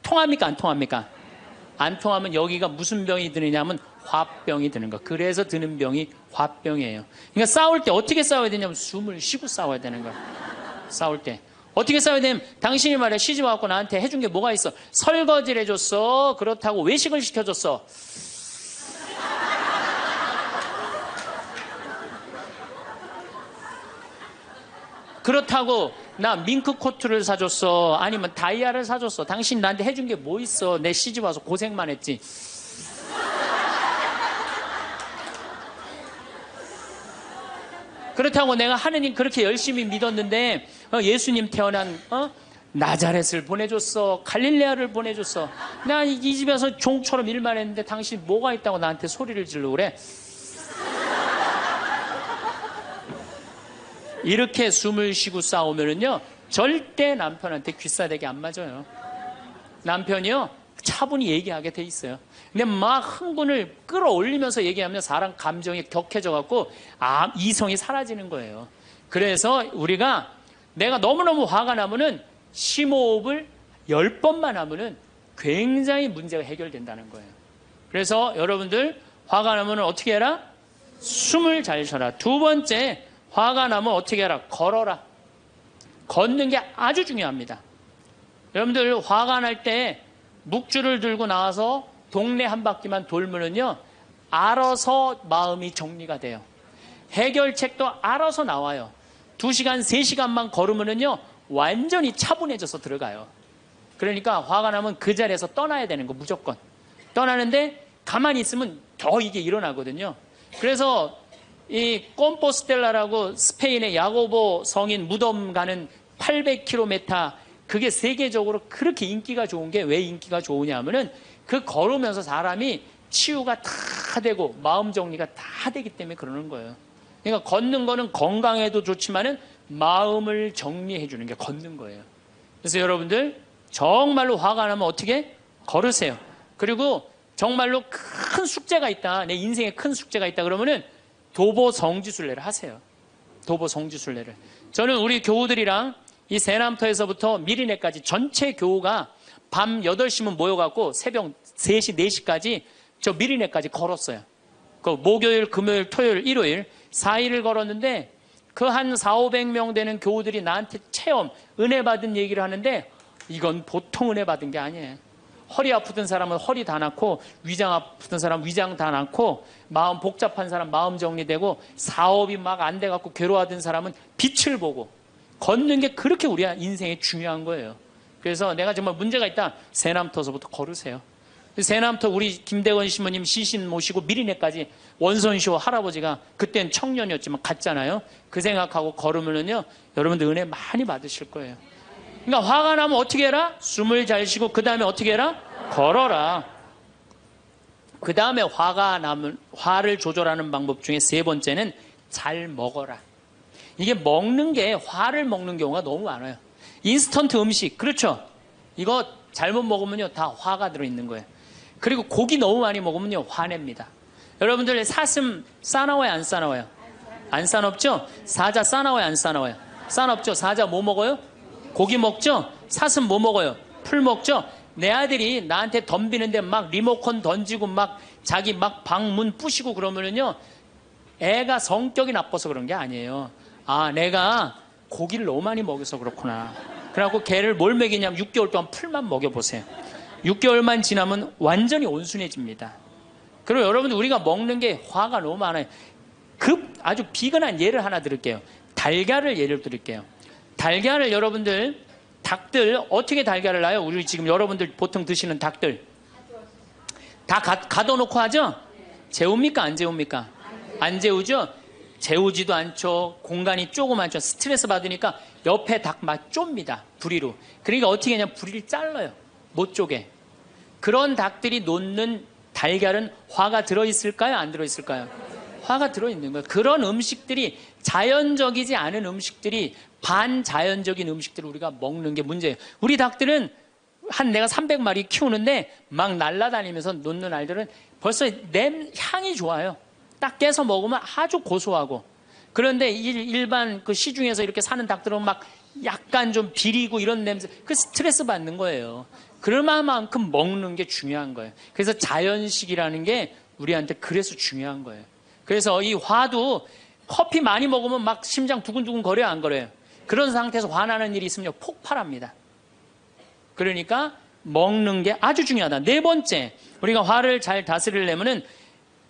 통합니까, 안 통합니까? 안 통하면 여기가 무슨 병이 드느냐면 화병이 드는 거. 그래서 드는 병이 화병이에요. 그러니까 싸울 때 어떻게 싸워야 되냐면 숨을 쉬고 싸워야 되는 거예요. 싸울 때 어떻게 싸워야 되냐면, 당신이 말이야, 시집 와갖고 나한테 해준 게 뭐가 있어? 설거지를 해줬어, 그렇다고 외식을 시켜줬어. 그렇다고 나 밍크 코트를 사줬어, 아니면 다이아를 사줬어. 당신 나한테 해준 게 뭐 있어? 내 시집 와서 고생만 했지. 그렇다고 내가 하느님 그렇게 열심히 믿었는데 예수님 태어난 나자렛을 보내줬어, 갈릴레아를 보내줬어. 나 이 집에서 종처럼 일만 했는데 당신 뭐가 있다고 나한테 소리를 지르고 그래? 이렇게 숨을 쉬고 싸우면은요, 절대 남편한테 귀싸대기 안 맞아요. 남편이요, 차분히 얘기하게 돼 있어요. 근데 막 흥분을 끌어올리면서 얘기하면 사람 감정이 격해져 갖고 이성이 사라지는 거예요. 그래서 우리가, 내가 너무너무 화가 나면은 심호흡을 10번만 하면은 굉장히 문제가 해결된다는 거예요. 그래서 여러분들, 화가 나면은 어떻게 해라? 숨을 잘 쉬어라. 두 번째, 화가 나면 어떻게 해라? 걸어라. 걷는 게 아주 중요합니다. 여러분들, 화가 날 때 묵주를 들고 나와서 동네 한 바퀴만 돌면은요, 알아서 마음이 정리가 돼요. 해결책도 알아서 나와요. 2시간, 3시간만 걸으면은요, 완전히 차분해져서 들어가요. 그러니까 화가 나면 그 자리에서 떠나야 되는 거, 무조건. 떠나는데 가만히 있으면 더 이게 일어나거든요. 그래서 이 꼼포스텔라라고 스페인의 야고보 성인 무덤 가는 800km, 그게 세계적으로 그렇게 인기가 좋은 게, 왜 인기가 좋으냐 하면은 그 걸으면서 사람이 치유가 다 되고 마음 정리가 다 되기 때문에 그러는 거예요. 그러니까 걷는 거는 건강에도 좋지만은 마음을 정리해 주는 게 걷는 거예요. 그래서 여러분들, 정말로 화가 나면 어떻게? 걸으세요. 그리고 정말로 큰 숙제가 있다, 내 인생에 큰 숙제가 있다 그러면은 도보 성지순례를 하세요. 도보 성지순례를. 저는 우리 교우들이랑 이 세남터에서부터 미리네까지 전체 교우가 밤 8시면 모여갖고 새벽 3시, 4시까지 저 미리네까지 걸었어요. 그 목요일, 금요일, 토요일, 일요일 4일을 걸었는데, 그 한 400~500명 되는 교우들이 나한테 체험, 은혜 받은 얘기를 하는데, 이건 보통 은혜 받은 게 아니에요. 허리 아프던 사람은 허리 다 낫고, 위장 아프던 사람 위장 다 낫고, 마음 복잡한 사람 마음 정리되고, 사업이 막 안 돼갖고 괴로워하던 사람은 빛을 보고, 걷는 게 그렇게 우리 인생에 중요한 거예요. 그래서 내가 정말 문제가 있다, 새남터서부터 걸으세요. 새남터 우리 김대건 신부님 시신 모시고 미리네까지 원선시호 할아버지가 그땐 청년이었지만 갔잖아요. 그 생각하고 걸으면요, 여러분들 은혜 많이 받으실 거예요. 그러니까 화가 나면 어떻게 해라? 숨을 잘 쉬고 그 다음에 어떻게 해라? 걸어라. 그 다음에 화가 나면, 화를 조절하는 방법 중에 세 번째는 잘 먹어라. 이게 먹는 게, 화를 먹는 경우가 너무 많아요. 인스턴트 음식, 그렇죠? 이거 잘못 먹으면요 다 화가 들어있는 거예요. 그리고 고기 너무 많이 먹으면요 화냅니다. 여러분들 사슴 싸나워요 안 싸나워요? 안 싸납죠? 사자 싸나워요 안 싸나워요? 싸납죠? 사자 뭐 먹어요? 고기 먹죠? 사슴 뭐 먹어요? 풀 먹죠? 내 아들이 나한테 덤비는데 막 리모컨 던지고 막 자기 막 방문 부시고 그러면은요, 애가 성격이 나빠서 그런 게 아니에요. 아, 내가 고기를 너무 많이 먹여서 그렇구나. 그래갖고 걔를 뭘 먹이냐면 6개월 동안 풀만 먹여보세요. 6개월만 지나면 완전히 온순해집니다. 그리고 여러분들, 우리가 먹는 게 화가 너무 많아요. 아주 비근한 예를 하나 드릴게요. 달걀을 예를 드릴게요. 달걀을 여러분들, 닭들 어떻게 달걀을 낳아요? 우리 지금 여러분들 보통 드시는 닭들 다 가둬놓고 하죠? 재웁니까 안 재웁니까? 안 재우죠? 재우지도 않죠. 공간이 조그맣죠. 스트레스 받으니까 옆에 닭 막 좁니다. 부리로. 그러니까 어떻게 하냐면 부리를 잘라요. 못 쪼개. 그런 닭들이 놓는 달걀은 화가 들어있을까요? 안 들어있을까요? 화가 들어있는 거예요. 그런 음식들이, 자연적이지 않은 음식들이, 반자연적인 음식들을 우리가 먹는 게 문제예요. 우리 닭들은 내가 300마리 키우는데 막 날아다니면서 놓는 알들은 벌써 향이 좋아요. 딱 깨서 먹으면 아주 고소하고. 그런데 일반 그 시중에서 이렇게 사는 닭들은 막 약간 좀 비리고 이런 냄새, 그 스트레스 받는 거예요. 그럴 만큼 먹는 게 중요한 거예요. 그래서 자연식이라는 게 우리한테 그래서 중요한 거예요. 그래서 이 화도 커피 많이 먹으면 막 심장 두근두근 거려요, 안 거려요? 그런 상태에서 화나는 일이 있으면 폭발합니다. 그러니까 먹는 게 아주 중요하다. 네 번째, 우리가 화를 잘 다스리려면은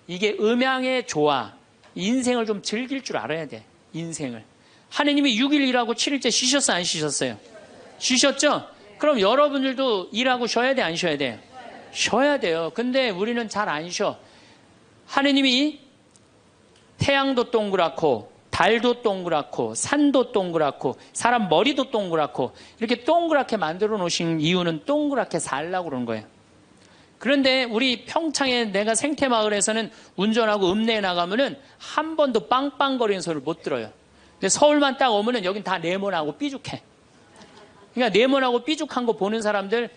이게 음양의 조화, 인생을 좀 즐길 줄 알아야 돼. 인생을. 하느님이 6일 일하고 7일째 쉬셨어요, 안 쉬셨어요? 쉬셨죠? 그럼 여러분들도 일하고 쉬어야 돼, 안 쉬어야 돼요? 쉬어야 돼요. 근데 우리는 잘 안 쉬어. 하느님이 태양도 동그랗고 달도 동그랗고 산도 동그랗고 사람 머리도 동그랗고 이렇게 동그랗게 만들어 놓으신 이유는 동그랗게 살라고 그러는 거예요. 그런데 우리 평창에 내가 생태마을에서는 운전하고 읍내에 나가면은 한 번도 빵빵거리는 소리를 못 들어요. 근데 서울만 딱 오면은 여긴 다 네모나고 삐죽해. 그러니까 네모나고 삐죽한 거 보는 사람들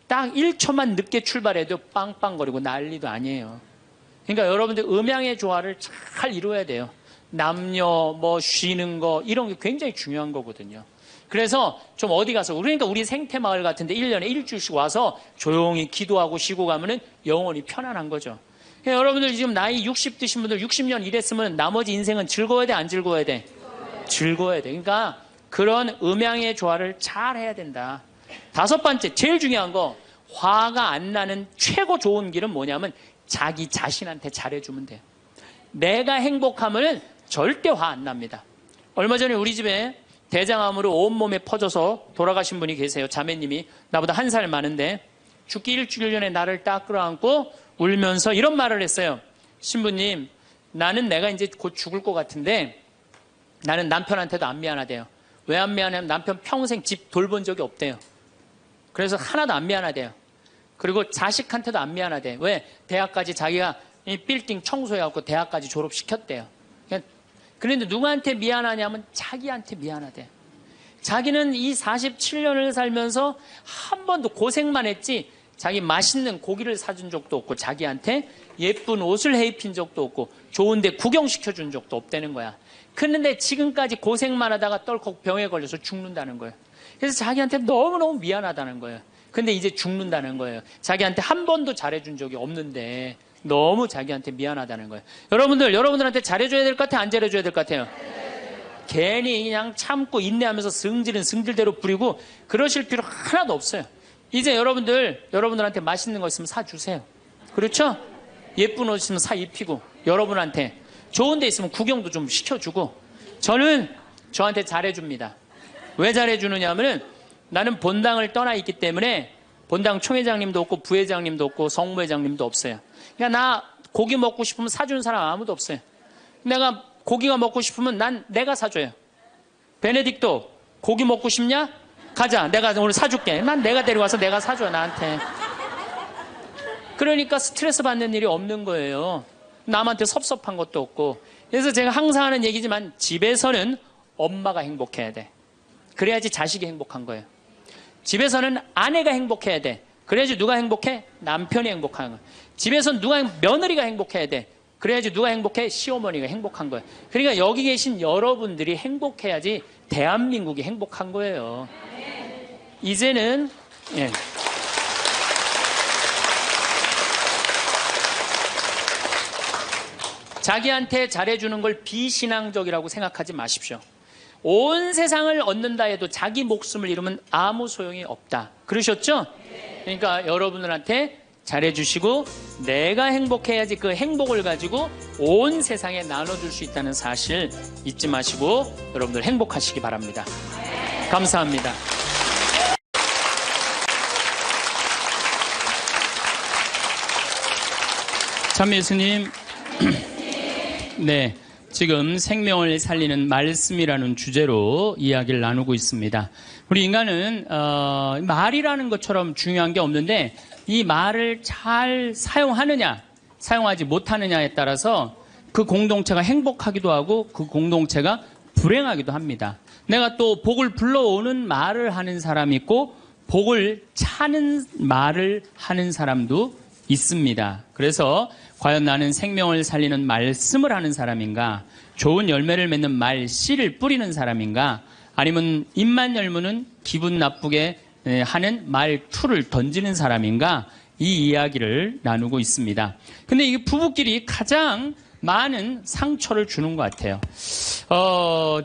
딱 1초만 늦게 출발해도 빵빵거리고 난리도 아니에요. 그러니까 여러분들 음양의 조화를 잘 이루어야 돼요. 남녀 뭐 쉬는 거 이런 게 굉장히 중요한 거거든요. 그래서 좀 어디 가서, 그러니까 우리 생태마을 같은데 1년에 일주일씩 와서 조용히 기도하고 쉬고 가면은 영혼이 편안한 거죠. 그러니까 여러분들 지금 나이 60 드신 분들 60년 일했으면 나머지 인생은 즐거워야 돼, 안 즐거워야 돼? 즐거워야 돼. 그러니까 그런 음양의 조화를 잘 해야 된다. 다섯 번째, 제일 중요한 거, 화가 안 나는 최고 좋은 길은 뭐냐면 자기 자신한테 잘해주면 돼요. 내가 행복하면 절대 화 안 납니다. 얼마 전에 우리 집에 대장암으로 온몸에 퍼져서 돌아가신 분이 계세요. 자매님이 나보다 1살 많은데 죽기 일주일 전에 나를 딱 끌어안고 울면서 이런 말을 했어요. 신부님, 나는 내가 이제 곧 죽을 것 같은데 나는 남편한테도 안 미안하대요. 왜 안 미안하냐면 남편 평생 집 돌본 적이 없대요. 그래서 하나도 안 미안하대요. 그리고 자식한테도 안 미안하대요. 왜? 대학까지 자기가 이 빌딩 청소해갖고 대학까지 졸업시켰대요. 그런데 누구한테 미안하냐면 자기한테 미안하대. 자기는 이 47년을 살면서 한 번도 고생만 했지 자기 맛있는 고기를 사준 적도 없고 자기한테 예쁜 옷을 해입힌 적도 없고 좋은 데 구경시켜준 적도 없다는 거야. 그런데 지금까지 고생만 하다가 떨컥 병에 걸려서 죽는다는 거예요. 그래서 자기한테 너무너무 미안하다는 거예요. 근데 이제 죽는다는 거예요. 자기한테 한 번도 잘해준 적이 없는데 너무 자기한테 미안하다는 거예요. 여러분들한테 잘해줘야 될 것 같아요? 안 잘해줘야 될 것 같아요? 괜히 그냥 참고 인내하면서 승질은 승질대로 부리고 그러실 필요 하나도 없어요. 이제 여러분들한테 맛있는 거 있으면 사주세요. 그렇죠? 예쁜 옷 있으면 사 입히고, 여러분한테 좋은 데 있으면 구경도 좀 시켜주고, 저는 저한테 잘해줍니다. 왜 잘해주느냐 하면은 나는 본당을 떠나 있기 때문에 본당 총회장님도 없고 부회장님도 없고 성무회장님도 없어요. 그러니까 나 고기 먹고 싶으면 사주는 사람 아무도 없어요. 내가 고기가 먹고 싶으면 내가 사줘요. 베네딕토 고기 먹고 싶냐? 가자. 내가 오늘 사줄게. 난 내가 데려와서 내가 사줘 나한테. 그러니까 스트레스 받는 일이 없는 거예요. 남한테 섭섭한 것도 없고. 그래서 제가 항상 하는 얘기지만 집에서는 엄마가 행복해야 돼. 그래야지 자식이 행복한 거예요. 집에서는 아내가 행복해야 돼. 그래야지 누가 행복해? 남편이 행복한 거예요. 집에서는 며느리가 행복해야 돼. 그래야지 누가 행복해? 시어머니가 행복한 거예요. 그러니까 여기 계신 여러분들이 행복해야지 대한민국이 행복한 거예요. 이제는 자기한테 잘해주는 걸 비신앙적이라고 생각하지 마십시오. 온 세상을 얻는다 해도 자기 목숨을 잃으면 아무 소용이 없다. 그러셨죠? 그러니까 여러분들한테 잘해주시고 내가 행복해야지 그 행복을 가지고 온 세상에 나눠줄 수 있다는 사실 잊지 마시고 여러분들 행복하시기 바랍니다. 감사합니다. 참 예수님, 네, 지금 생명을 살리는 말씀이라는 주제로 이야기를 나누고 있습니다. 우리 인간은 말이라는 것처럼 중요한 게 없는데 이 말을 잘 사용하느냐 사용하지 못하느냐에 따라서 그 공동체가 행복하기도 하고 그 공동체가 불행하기도 합니다. 내가 또 복을 불러오는 말을 하는 사람이 있고 복을 차는 말을 하는 사람도 있습니다. 그래서 과연 나는 생명을 살리는 말씀을 하는 사람인가, 좋은 열매를 맺는 말씨를 뿌리는 사람인가, 아니면 입만 열무는 기분 나쁘게 하는 말투를 던지는 사람인가, 이 이야기를 나누고 있습니다. 근데 이게 부부끼리 가장 많은 상처를 주는 것 같아요.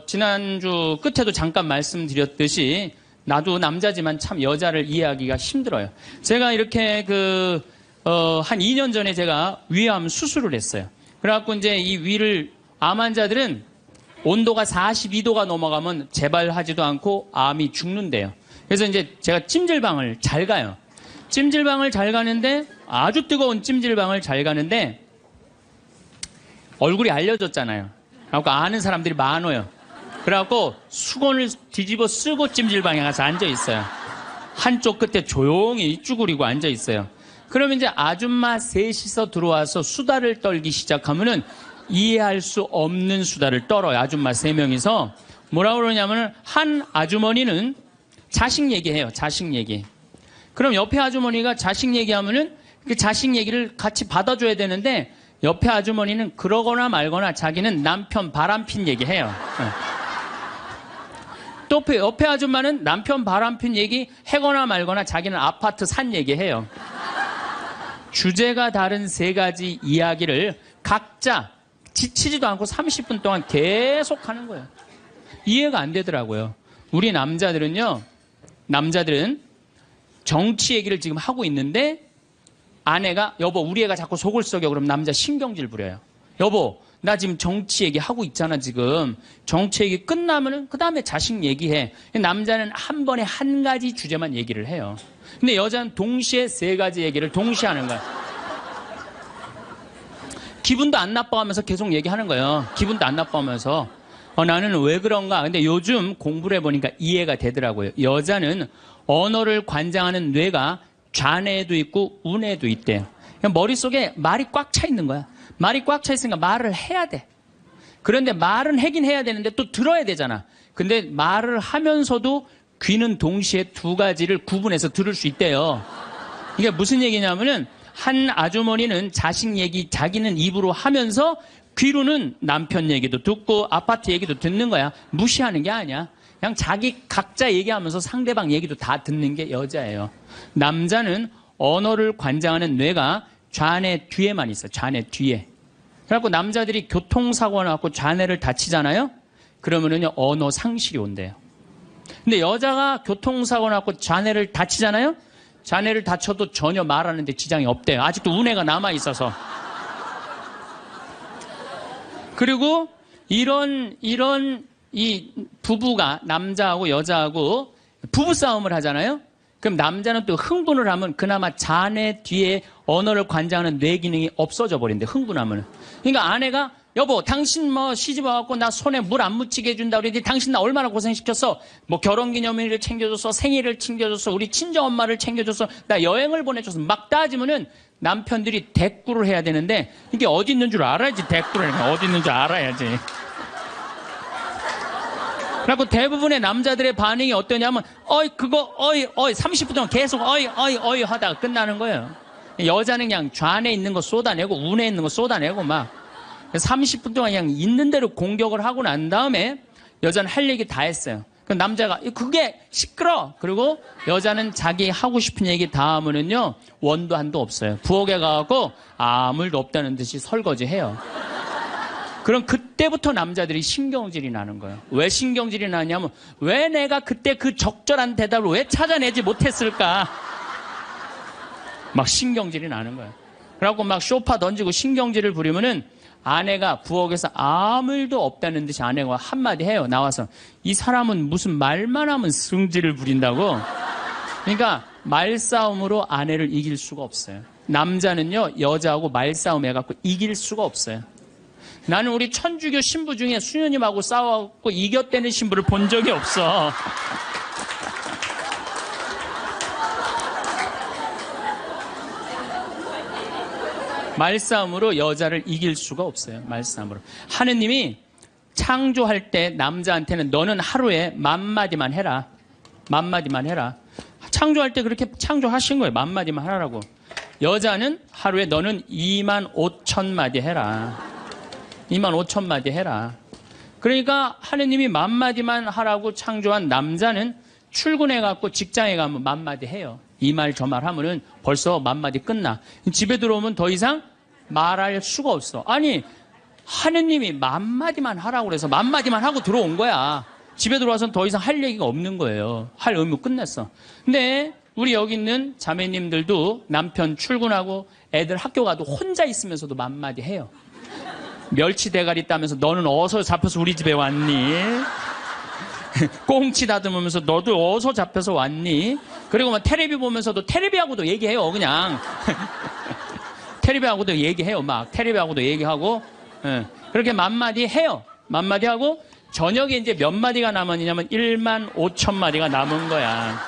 지난주 끝에도 잠깐 말씀드렸듯이 나도 남자지만 참 여자를 이해하기가 힘들어요. 제가 이렇게 한 2년 전에 제가 위암 수술을 했어요. 그래갖고 이제 이 위를, 암 환자들은 온도가 42도가 넘어가면 재발하지도 않고 암이 죽는데요. 그래서 이제 제가 찜질방을 잘 가요. 찜질방을 잘 가는데, 아주 뜨거운 찜질방을 잘 가는데, 얼굴이 알려졌잖아요. 그래갖고 아는 사람들이 많아요. 그래갖고 수건을 뒤집어 쓰고 찜질방에 가서 앉아 있어요. 한쪽 끝에 조용히 쭈그리고 앉아 있어요. 그러면 이제 아줌마 셋이서 들어와서 수다를 떨기 시작하면은 이해할 수 없는 수다를 떨어요. 아줌마 3명이서. 뭐라고 그러냐면은 한 아주머니는 자식 얘기해요. 자식 얘기. 그럼 옆에 아주머니가 자식 얘기하면은 그 자식 얘기를 같이 받아줘야 되는데 옆에 아주머니는 그러거나 말거나 자기는 남편 바람핀 얘기해요. 또 옆에 아줌마는 남편 바람핀 얘기 해거나 말거나 자기는 아파트 산 얘기해요. 주제가 다른 3가지 이야기를 각자 지치지도 않고 30분 동안 계속 하는 거예요. 이해가 안 되더라고요. 우리 남자들은 정치 얘기를 지금 하고 있는데 아내가 여보 우리 애가 자꾸 속을 썩여 그러면 남자 신경질 부려요. 여보 나 지금 정치 얘기 하고 있잖아 지금. 정치 얘기 끝나면은 그 다음에 자식 얘기해. 남자는 한 번에 한 가지 주제만 얘기를 해요. 근데 여자는 동시에 3가지 얘기를 동시에 하는 거야. 기분도 안 나빠하면서 계속 얘기하는 거예요. 기분도 안 나빠하면서. 나는 왜 그런가? 근데 요즘 공부를 해보니까 이해가 되더라고요. 여자는 언어를 관장하는 뇌가 좌뇌에도 있고 우뇌에도 있대요. 머릿속에 말이 꽉 차 있는 거야. 말이 꽉 차 있으니까 말을 해야 돼. 그런데 말은 하긴 해야 되는데 또 들어야 되잖아. 근데 말을 하면서도 귀는 동시에 2가지를 구분해서 들을 수 있대요. 이게 무슨 얘기냐면은 한 아주머니는 자식 얘기 자기는 입으로 하면서 귀로는 남편 얘기도 듣고 아파트 얘기도 듣는 거야. 무시하는 게 아니야. 그냥 자기 각자 얘기하면서 상대방 얘기도 다 듣는 게 여자예요. 남자는 언어를 관장하는 뇌가 좌뇌 뒤에만 있어. 좌뇌 뒤에. 그래갖고 남자들이 교통사고 나고 좌뇌를 다치잖아요. 그러면은요 언어 상실이 온대요. 근데 여자가 교통사고 나고 좌뇌를 다치잖아요. 자네를 다쳐도 전혀 말하는데 지장이 없대요. 아직도 운해가 남아있어서. 그리고 이런 이 부부가 남자하고 여자하고 부부싸움을 하잖아요. 그럼 남자는 또 흥분을 하면 그나마 자네 뒤에 언어를 관장하는 뇌 기능이 없어져 버린대. 흥분하면. 그러니까 아내가 여보 당신 뭐 시집 와갖고 나 손에 물 안 묻히게 해준다 그러지. 당신 나 얼마나 고생시켰어. 뭐 결혼기념일을 챙겨줬어. 생일을 챙겨줬어. 우리 친정엄마를 챙겨줬어. 나 여행을 보내줬어. 막 따지면은 남편들이 대꾸를 해야 되는데 이게 어디 있는 줄 알아야지. 대꾸를 해야 어디 있는 줄 알아야지. 그리고 대부분의 남자들의 반응이 어떠냐면 그거 30분 동안 계속 어이 하다가 끝나는 거예요. 여자는 그냥 좌안에 있는 거 쏟아내고 운에 있는 거 쏟아내고 막 30분 동안 그냥 있는 대로 공격을 하고 난 다음에 여자는 할 얘기 다 했어요. 그 남자가 그게 시끄러. 그리고 여자는 자기 하고 싶은 얘기 다 하면은요 원도 한도 없어요. 부엌에 가고 아무 일도 없다는 듯이 설거지해요. 그럼 그때부터 남자들이 신경질이 나는 거예요. 왜 신경질이 나냐면 왜 내가 그때 그 적절한 대답을 왜 찾아내지 못했을까? 막 신경질이 나는 거예요. 그래갖고 막 쇼파 던지고 신경질을 부리면은 아내가 부엌에서 아무 일도 없다는 듯이 아내가 한마디 해요. 나와서 이 사람은 무슨 말만 하면 승질을 부린다고. 그러니까 말싸움으로 아내를 이길 수가 없어요. 남자는요 여자하고 말싸움 해갖고 이길 수가 없어요. 나는 우리 천주교 신부 중에 수녀님하고 싸워갖고 이겼다는 신부를 본 적이 없어. 말싸움으로 여자를 이길 수가 없어요. 말싸움으로. 하느님이 창조할 때 남자한테는 너는 하루에 10,000마디만 해라. 10,000마디만 해라. 창조할 때 그렇게 창조하신 거예요. 10,000마디만 하라고. 여자는 하루에 너는 25,000마디 해라. 25,000마디 해라. 그러니까 하느님이 10,000마디만 하라고 창조한 남자는 출근해갖고 직장에 가면 10,000마디 해요. 이 말 저 말 하면은 벌써 10,000마디 끝나. 집에 들어오면 더 이상 말할 수가 없어. 아니 하느님이 10,000마디만 하라고 그래서 10,000마디만 하고 들어온 거야. 집에 들어와서는 더 이상 할 얘기가 없는 거예요. 할 의무 끝냈어. 근데 우리 여기 있는 자매님들도 남편 출근하고 애들 학교 가도 혼자 있으면서도 10,000마디 해요. 멸치 대가리 따면서 너는 어디서 잡혀서 우리 집에 왔니? 꽁치 다듬으면서 너도 어디서 잡혀서 왔니? 그리고 막 텔레비 보면서도 텔레비하고도 얘기해요. 그냥 텔레비하고도 얘기해요. 막 텔레비하고도 얘기하고 그렇게 10,000마디 해요. 10,000마디 하고 저녁에 이제 몇 마디가 남았냐면 15,000마디가 남은 거야.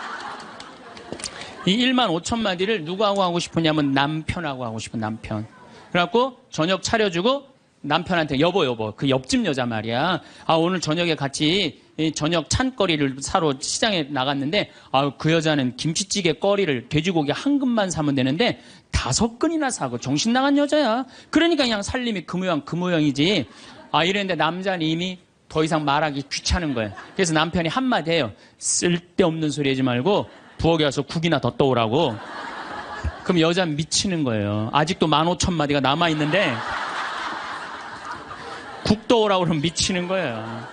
이 15,000마디를 누구하고 하고 싶으냐면 남편하고 하고 싶은 남편. 그래갖고 저녁 차려주고 남편한테 여보 그 옆집 여자 말이야. 오늘 저녁에 같이 저녁 찬거리를 사러 시장에 나갔는데 그 여자는 김치찌개 거리를 돼지고기 한 근만 사면 되는데 5근이나 사고 정신 나간 여자야. 그러니까 그냥 살림이 그 모양이지. 이랬는데 남자는 이미 더 이상 말하기 귀찮은 거예요. 그래서 남편이 한마디 해요. 쓸데없는 소리 하지 말고 부엌에 가서 국이나 더 떠오라고. 그럼 여자는 미치는 거예요. 아직도 15,000마디가 남아있는데 국 떠오라고 그러면 미치는 거예요.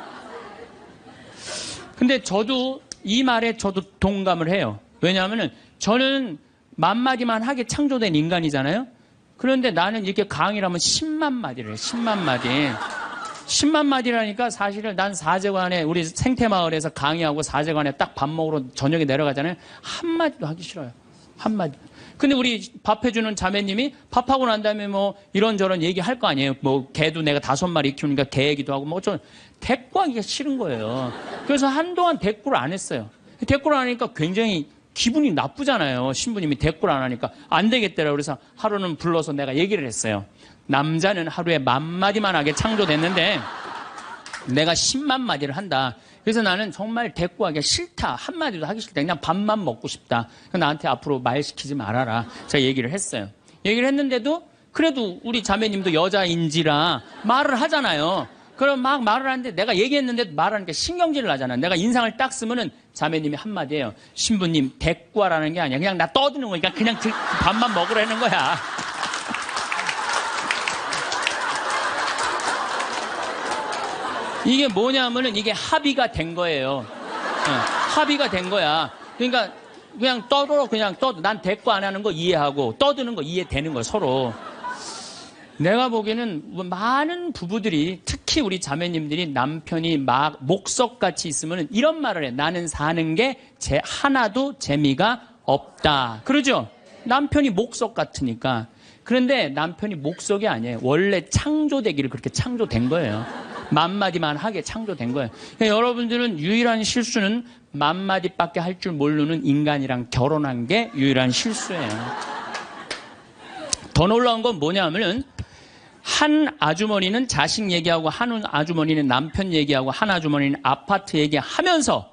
근데 저도 이 말에 저도 동감을 해요. 왜냐하면 저는 10,000마디만 하게 창조된 인간이잖아요. 그런데 나는 이렇게 강의를 하면 10만 마디를 해요. 10만 마디. 10만 마디라니까 사실은 난 사제관에 우리 생태마을에서 강의하고 사제관에 딱 밥 먹으러 저녁에 내려가잖아요. 한마디도 하기 싫어요. 한마디. 근데 우리 밥 해주는 자매님이 밥하고 난 다음에 뭐 이런저런 얘기할 거 아니에요. 뭐 개도 내가 5마리 키우니까 개 얘기도 하고 뭐 좀 대꾸하기가 싫은 거예요. 그래서 한동안 대꾸를 안 했어요. 대꾸를 안 하니까 굉장히 기분이 나쁘잖아요. 신부님이 대꾸를 안 하니까 안 되겠더라고요. 그래서 하루는 불러서 내가 얘기를 했어요. 남자는 하루에 10,000마디만 하게 창조됐는데 내가 10만 마디를 한다. 그래서 나는 정말 대꾸하기가 싫다. 한마디도 하기 싫다. 그냥 밥만 먹고 싶다. 나한테 앞으로 말 시키지 말아라. 제가 얘기를 했어요. 얘기를 했는데도 그래도 우리 자매님도 여자인지라 말을 하잖아요. 그럼 막 말을 하는데 내가 얘기했는데 말하니까 신경질을 하잖아. 내가 인상을 딱 쓰면은 자매님이 한마디예요. 신부님 대꾸하라는 게 아니야. 그냥 나 떠드는 거니까 그냥 밥만 먹으라는 거야. 이게 뭐냐면은 이게 합의가 된 거예요. 합의가 된 거야. 그러니까 그냥 떠들어, 그냥 떠. 난 대꾸 안 하는 거 이해하고 떠드는 거 이해되는 거 서로. 내가 보기에는 많은 부부들이, 특히 우리 자매님들이 남편이 막 목석같이 있으면 이런 말을 해. 나는 사는 게 하나도 재미가 없다. 그러죠? 남편이 목석 같으니까. 그런데 남편이 목석이 아니에요. 원래 창조되기를 그렇게 창조된 거예요. 맘마디만 하게 창조된 거예요. 그러니까 여러분들은 유일한 실수는 맘마디밖에 할 줄 모르는 인간이랑 결혼한 게 유일한 실수예요. 더 놀라운 건 뭐냐면은 한 아주머니는 자식 얘기하고 한 아주머니는 남편 얘기하고 한 아주머니는 아파트 얘기하면서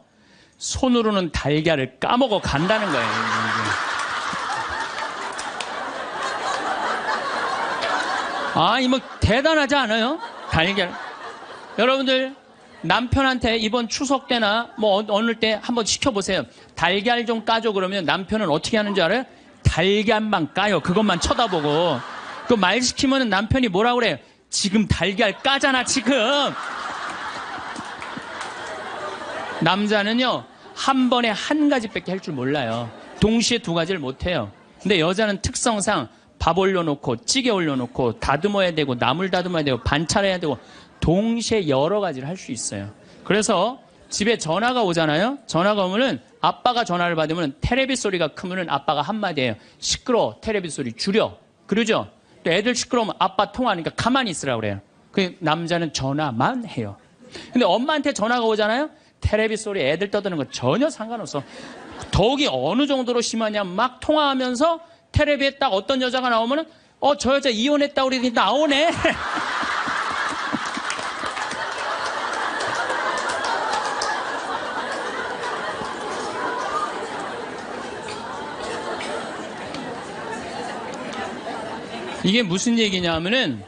손으로는 달걀을 까먹어 간다는 거예요. 아, 이거 대단하지 않아요? 달걀. 여러분들 남편한테 이번 추석 때나 뭐 어느 때 한번 시켜보세요. 달걀 좀 까줘 그러면 남편은 어떻게 하는지 알아요? 달걀만 까요. 그것만 쳐다보고. 그 말 시키면 남편이 뭐라 그래요? 지금 달걀 까잖아 지금. 남자는요 한 번에 한 가지밖에 할 줄 몰라요. 동시에 두 가지를 못해요. 근데 여자는 특성상 밥 올려놓고 찌개 올려놓고 다듬어야 되고 나물 다듬어야 되고 반찬해야 되고 동시에 여러 가지를 할 수 있어요. 그래서 집에 전화가 오잖아요. 전화가 오면은 아빠가 전화를 받으면 테레비 소리가 크면은 아빠가 한마디 해요. 시끄러워. 테레비 소리 줄여. 그러죠? 또 애들 시끄러우면 아빠 통화하니까 가만히 있으라고 그래요. 그 남자는 전화만 해요. 근데 엄마한테 전화가 오잖아요. 테레비 소리 애들 떠드는 거 전혀 상관없어. 더욱이 어느 정도로 심하냐면 막 통화하면서 테레비에 딱 어떤 여자가 나오면은 저 여자 이혼했다 그러더니 나오네. 이게 무슨 얘기냐면은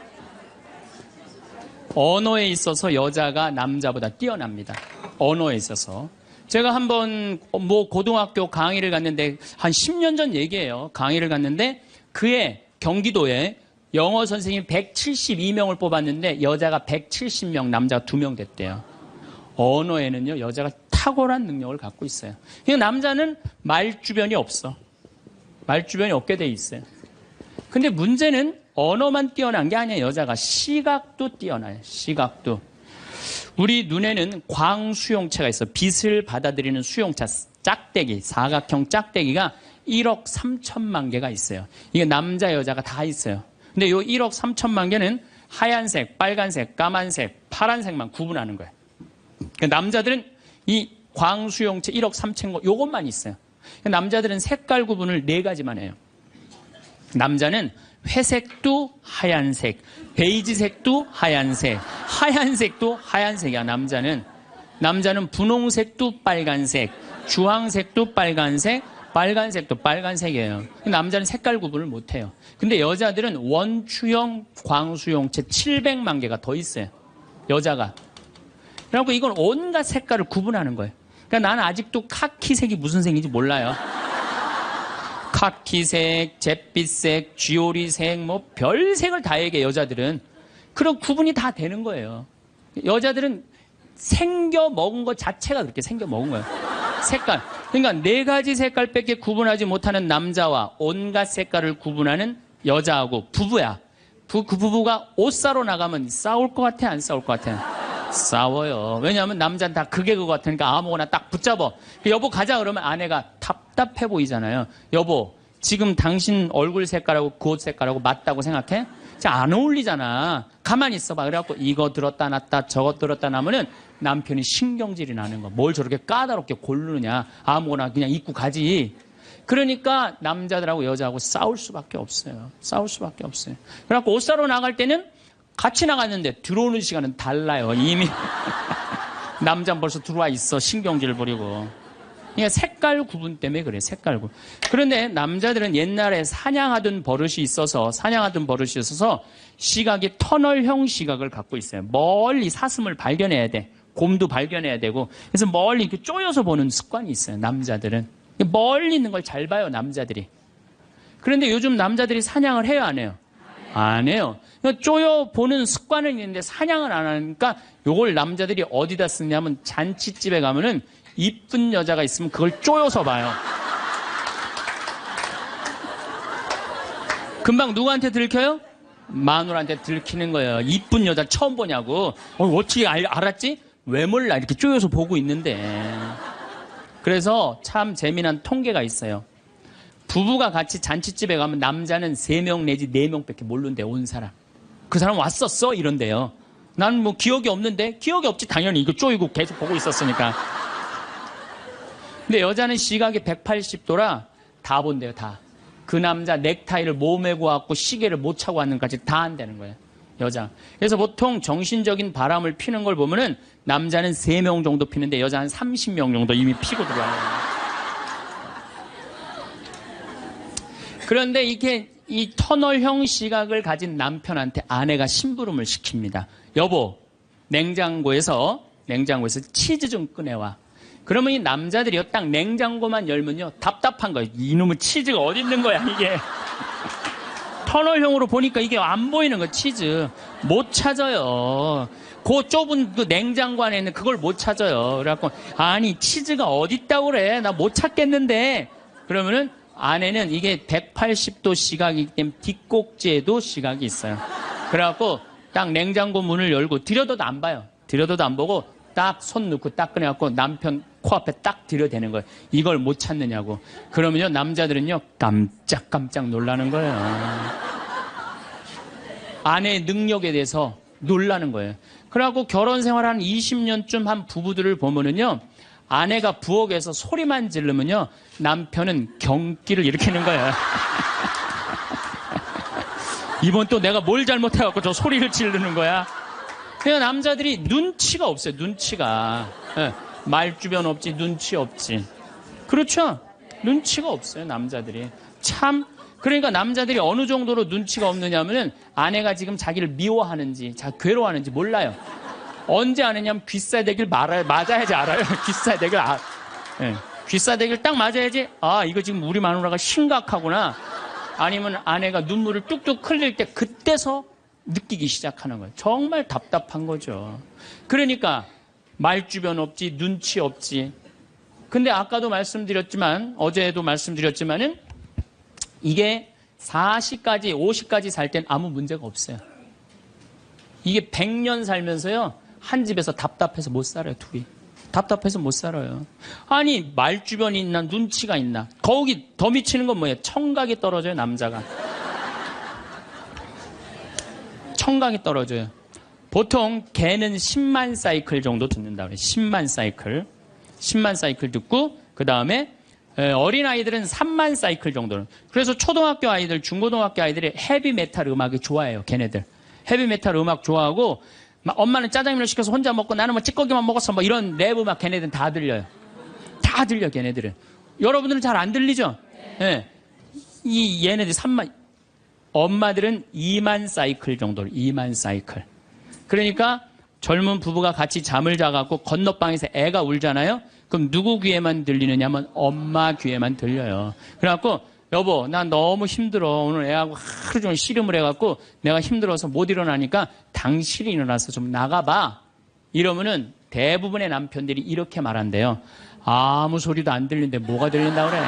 언어에 있어서 여자가 남자보다 뛰어납니다. 언어에 있어서. 제가 한번 뭐 고등학교 강의를 갔는데 한 10년 전 얘기예요. 강의를 갔는데 그해 경기도에 영어 선생님 172명을 뽑았는데 여자가 170명, 남자가 2명 됐대요. 언어에는요 여자가 탁월한 능력을 갖고 있어요. 그러니까 남자는 말주변이 없어. 말주변이 없게 돼 있어요. 근데 문제는 언어만 뛰어난 게 아니에요. 여자가 시각도 뛰어나요. 시각도. 우리 눈에는 광수용체가 있어. 빛을 받아들이는 수용차, 짝대기, 사각형 짝대기가 1억 3천만 개가 있어요. 이게 남자, 여자가 다 있어요. 근데 이 1억 3천만 개는 하얀색, 빨간색, 까만색, 파란색만 구분하는 거예요. 그러니까 남자들은 이 광수용체 1억 3천 거, 요것만 있어요. 그러니까 남자들은 색깔 구분을 4가지만 해요. 남자는 회색도 하얀색, 베이지색도 하얀색, 하얀색도 하얀색이야. 남자는 분홍색도 빨간색, 주황색도 빨간색, 빨간색도 빨간색이에요. 남자는 색깔 구분을 못해요. 근데 여자들은 원추형 광수용체 700만 개가 더 있어요. 여자가. 그래갖고 이건 온갖 색깔을 구분하는 거예요. 그러니까 나는 아직도 카키색이 무슨 색인지 몰라요. 카키색, 잿빛색, 쥐오리색, 뭐 별색을 다 얘기해 여자들은. 그런 구분이 다 되는 거예요. 여자들은 생겨 먹은 것 자체가 그렇게 생겨 먹은 거예요. 색깔. 그러니까 4가지 색깔밖에 구분하지 못하는 남자와 온갖 색깔을 구분하는 여자하고 부부야. 그 부부가 옷 사러 나가면 싸울 것 같아, 안 싸울 것 같아? 싸워요. 왜냐하면 남자는 다 그게 그거 같으니까 아무거나 딱 붙잡아. 여보 가자 그러면 아내가 답답해 보이잖아요. 여보 지금 당신 얼굴 색깔하고 그 옷 색깔하고 맞다고 생각해? 안 어울리잖아. 가만히 있어봐. 그래갖고 이거 들었다 놨다 저것 들었다 놨으면 남편이 신경질이 나는 거. 뭘 저렇게 까다롭게 고르느냐. 아무거나 그냥 입고 가지. 그러니까 남자들하고 여자하고 싸울 수밖에 없어요. 싸울 수밖에 없어요. 그래갖고 옷 사러 나갈 때는 같이 나갔는데 들어오는 시간은 달라요. 이미 남자는 벌써 들어와 있어. 신경질 부리고. 그러니까 색깔 구분 때문에 그래. 색깔 구분. 그런데 남자들은 옛날에 사냥하던 버릇이 있어서 시각이 터널형 시각을 갖고 있어요. 멀리 사슴을 발견해야 돼. 곰도 발견해야 되고. 그래서 멀리 이렇게 쪼여서 보는 습관이 있어요. 남자들은. 멀리 있는 걸 잘 봐요. 남자들이. 그런데 요즘 남자들이 사냥을 해요, 안 해요? 안 해요. 쪼여 보는 습관은 있는데 사냥을 안 하니까 요걸 남자들이 어디다 쓰냐면 잔치집에 가면은 이쁜 여자가 있으면 그걸 쪼여서 봐요. 금방 누구한테 들켜요? 마누라한테 들키는 거예요. 이쁜 여자 처음 보냐고. 어떻게 알았지? 왜 몰라? 이렇게 쪼여서 보고 있는데. 그래서 참 재미난 통계가 있어요. 부부가 같이 잔치집에 가면 남자는 3명 내지 4명밖에 모른대, 온 사람. 그 사람 왔었어? 이런데요. 난 뭐 기억이 없는데? 기억이 없지. 당연히 이거 쪼이고 계속 보고 있었으니까. 근데 여자는 시각이 180도라 다 본대요, 다. 그 남자 넥타이를 몸에 고왔고 시계를 못 차고 왔는 것까지 다 한다는 거예요, 여자. 그래서 보통 정신적인 바람을 피는 걸 보면은 남자는 3명 정도 피는데 여자는 30명 정도 이미 피고 들어와요. 그런데 이게 이 터널형 시각을 가진 남편한테 아내가 심부름을 시킵니다. 여보, 냉장고에서 치즈 좀 꺼내와. 그러면 이 남자들이요, 딱 냉장고만 열면요, 답답한 거예요. 이놈의 치즈가 어디 있는 거야, 이게. 터널형으로 보니까 이게 안 보이는 거예요, 치즈. 못 찾아요. 그 좁은 그 냉장고 안에 있는 그걸 못 찾아요. 그래갖고, 아니, 치즈가 어디 있다고 그래. 나 못 찾겠는데. 그러면은 아내는 이게 180도 시각이기 때문에 뒷꼭지에도 시각이 있어요. 그래갖고 딱 냉장고 문을 열고 들여다도 안 봐요. 들여다도 안 보고 딱 손 넣고 딱 꺼내갖고 남편 코앞에 딱 들여대는 거예요. 이걸 못 찾느냐고. 그러면요, 남자들은요, 깜짝깜짝 놀라는 거예요. 아내의 능력에 대해서 놀라는 거예요. 그래갖고 결혼 생활 한 20년쯤 한 부부들을 보면은요, 아내가 부엌에서 소리만 지르면요, 남편은 경기를 일으키는 거예요. 이번 또 내가 뭘 잘못해갖고 저 소리를 지르는 거야. 그냥 남자들이 눈치가 없어요, 눈치가. 네, 말주변 없지, 눈치 없지. 그렇죠? 눈치가 없어요, 남자들이. 참, 그러니까 남자들이 어느 정도로 눈치가 없느냐면은 아내가 지금 자기를 미워하는지, 괴로워하는지 몰라요. 언제 아느냐면 귀싸대기를 맞아야지 알아요. 귀싸대기를 네. 귀싸대기를 딱 맞아야지, 아, 이거 지금 우리 마누라가 심각하구나. 아니면 아내가 눈물을 뚝뚝 흘릴 때 그때서 느끼기 시작하는 거예요. 정말 답답한 거죠. 그러니까 말주변 없지, 눈치 없지. 근데 아까도 말씀드렸지만, 어제도 말씀드렸지만은 이게 40까지, 50까지 살 땐 아무 문제가 없어요. 이게 100년 살면서요, 한 집에서 답답해서 못 살아요, 둘이. 답답해서 못 살아요. 아니, 말주변이 있나, 눈치가 있나. 거기 더 미치는 건 뭐예요? 청각이 떨어져요, 남자가. 청각이 떨어져요. 보통 개는 10만 사이클 정도 듣는다 그래요. 10만 사이클. 10만 사이클 듣고, 그 다음에 어린아이들은 3만 사이클 정도는. 그래서 초등학교 아이들, 중고등학교 아이들이 헤비메탈 음악이 좋아해요, 걔네들. 헤비메탈 음악 좋아하고, 엄마는 짜장면을 시켜서 혼자 먹고 나는 뭐 찌꺼기만 먹었어, 뭐 이런 랩 음악 걔네들은 다 들려요. 다 들려, 걔네들은. 여러분들은 잘 안 들리죠? 예. 이 얘네들 3만, 엄마들은 2만 사이클 정도, 2만 사이클. 그러니까 젊은 부부가 같이 잠을 자갖고 건너방에서 애가 울잖아요? 그럼 누구 귀에만 들리느냐면 엄마 귀에만 들려요. 그래갖고, 여보, 난 너무 힘들어. 오늘 애하고 하루 종일 씨름을 해갖고 내가 힘들어서 못 일어나니까 당신이 일어나서 좀 나가봐. 이러면은 대부분의 남편들이 이렇게 말한대요. 아무 소리도 안 들리는데 뭐가 들린다 그래.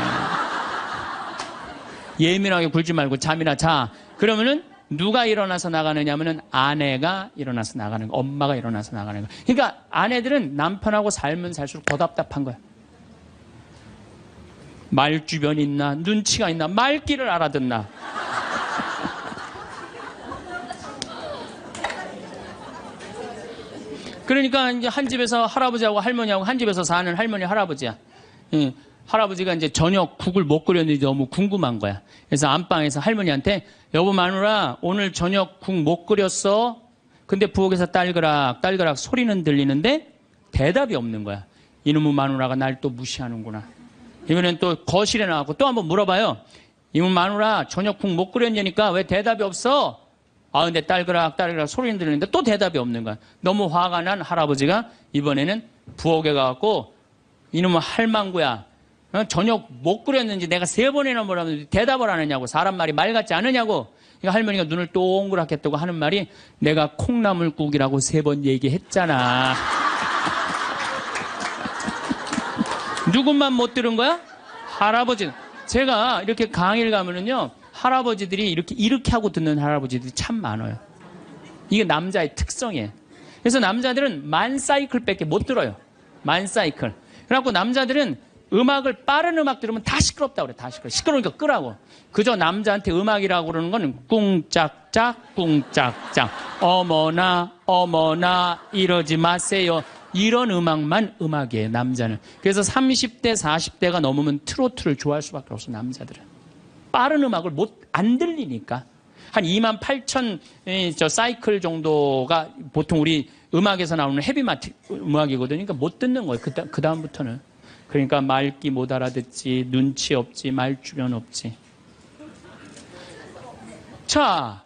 예민하게 굴지 말고 잠이나 자. 그러면은 누가 일어나서 나가느냐면은 아내가 일어나서 나가는 거, 엄마가 일어나서 나가는 거. 그러니까 아내들은 남편하고 살면 살수록 더 답답한 거야. 말주변이 있나, 눈치가 있나, 말귀를 알아듣나. 그러니까 이제 한 집에서 할아버지하고 할머니하고 한 집에서 사는 할머니, 할아버지야. 할아버지가 이제 저녁 국을 못 끓였는지 너무 궁금한 거야. 그래서 안방에서 할머니한테, 여보 마누라, 오늘 저녁 국 못 끓였어? 근데 부엌에서 딸그락 소리는 들리는데 대답이 없는 거야. 이놈의 마누라가 날 또 무시하는구나. 이번엔 또 거실에 나가고 또 한번 물어봐요. 이놈의 마누라, 저녁 국 못 끓였냐니까 왜 대답이 없어? 아, 근데 딸그락 소리는 들리는데 또 대답이 없는 거야. 너무 화가 난 할아버지가 이번에는 부엌에 가갖고, 이놈의 할망구야, 저녁 못 끓였는지 내가 3번이나 물었는데 대답을 안 하냐고. 사람 말이 말 같지 않으냐고. 그러니까 할머니가 눈을 동그랗게 뜨고 하는 말이, 내가 콩나물국이라고 3번 얘기했잖아. 누구만 못 들은 거야? 할아버지는. 제가 이렇게 강의를 가면은요, 할아버지들이 이렇게 하고 듣는 할아버지들이 참 많아요. 이게 남자의 특성이에요. 그래서 남자들은 만 사이클밖에 못 들어요. 만 사이클. 그래갖고 남자들은 빠른 음악 들으면 다 시끄럽다고 그래. 다 시끄러워. 시끄러우니까 끄라고. 그저 남자한테 음악이라고 그러는 거는 꿍짝짝, 꿍짝짝. 어머나, 어머나, 이러지 마세요. 이런 음악만 음악이에요, 남자는. 그래서 30대, 40대가 넘으면 트로트를 좋아할 수밖에 없어, 남자들은. 빠른 음악을 안 들리니까. 한 28,000 사이클 정도가 보통 우리 음악에서 나오는 헤비마트 음악이거든요. 그러니까 못 듣는 거예요, 그 다음부터는. 그러니까 말귀 못 알아듣지, 눈치 없지, 말주변 없지. 자,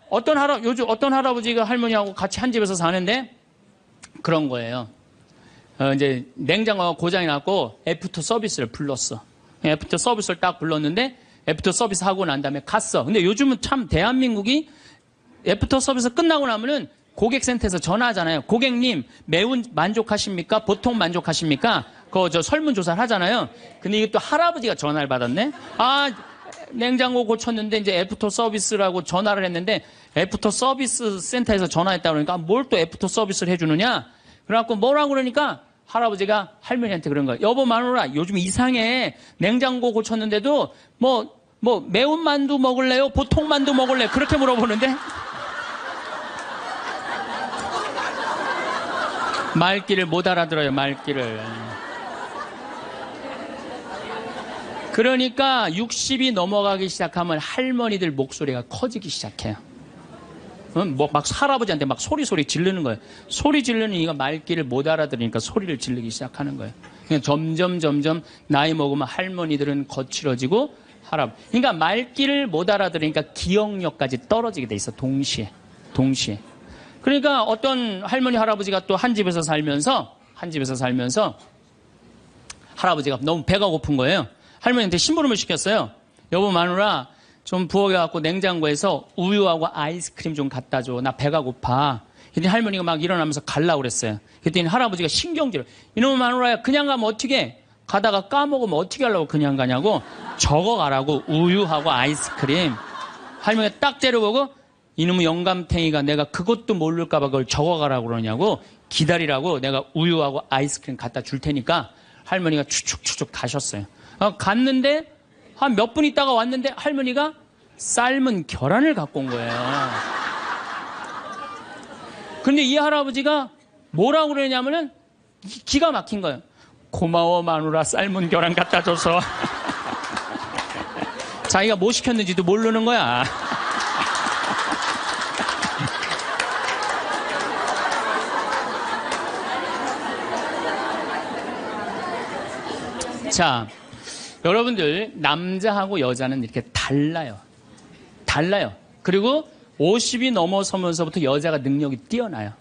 요즘 어떤 할아버지가 할머니하고 같이 한 집에서 사는데 그런 거예요. 이제 냉장고가 고장이 났고 애프터 서비스를 불렀어. 애프터 서비스를 딱 불렀는데 애프터 서비스 하고 난 다음에 갔어. 근데 요즘은 참 대한민국이 애프터 서비스 끝나고 나면은 고객센터에서 전화하잖아요. 고객님, 매운 만족하십니까? 보통 만족하십니까? 저 설문조사를 하잖아요. 근데 이게 또 할아버지가 전화를 받았네? 냉장고 고쳤는데 이제 애프터 서비스라고 전화를 했는데 애프터 서비스 센터에서 전화했다고 그러니까 뭘 또 애프터 서비스를 해주느냐? 그래갖고 뭐라고 그러니까 할아버지가 할머니한테 그런 거예요. 여보 마누라, 요즘 이상해. 냉장고 고쳤는데도 매운 만두 먹을래요? 보통 만두 먹을래요? 그렇게 물어보는데 말귀를 못 알아들어요, 말귀를. 그러니까 60이 넘어가기 시작하면 할머니들 목소리가 커지기 시작해요. 막 할아버지한테 막 소리 지르는 거예요. 소리 지르는 이가 말귀를 못 알아들으니까 소리를 지르기 시작하는 거예요. 그러니까 점점 나이 먹으면 할머니들은 거칠어지고 그러니까 말귀를 못 알아들으니까 기억력까지 떨어지게 돼 있어. 동시에. 그러니까 어떤 할머니 할아버지가 또 한 집에서 살면서 할아버지가 너무 배가 고픈 거예요. 할머니한테 심부름을 시켰어요. 여보 마누라, 좀 부엌에갖고 냉장고에서 우유하고 아이스크림 좀 갖다 줘. 나 배가 고파. 그랬더니 할머니가 막 일어나면서 가려고 그랬어요. 그랬더니 할아버지가 신경질을. 이놈의 마누라야, 그냥 가면 어떻게? 가다가 까먹으면 어떻게 하려고 그냥 가냐고. 적어가라고, 우유하고 아이스크림. 할머니가 딱 째려보고, 이놈의 영감탱이가 내가 그것도 모를까봐 그걸 적어가라고 그러냐고. 기다리라고 내가 우유하고 아이스크림 갖다 줄 테니까. 할머니가 추측 가셨어요. 갔는데 한 몇 분 있다가 왔는데 할머니가 삶은 계란을 갖고 온 거예요. 근데 이 할아버지가 뭐라고 그러냐면은 기가 막힌 거예요. 고마워 마누라, 삶은 계란 갖다 줘서. 자기가 뭐 시켰는지도 모르는 거야. 자, 여러분들 남자하고 여자는 이렇게 달라요. 그리고 50이 넘어서면서부터 여자가 능력이 뛰어나요.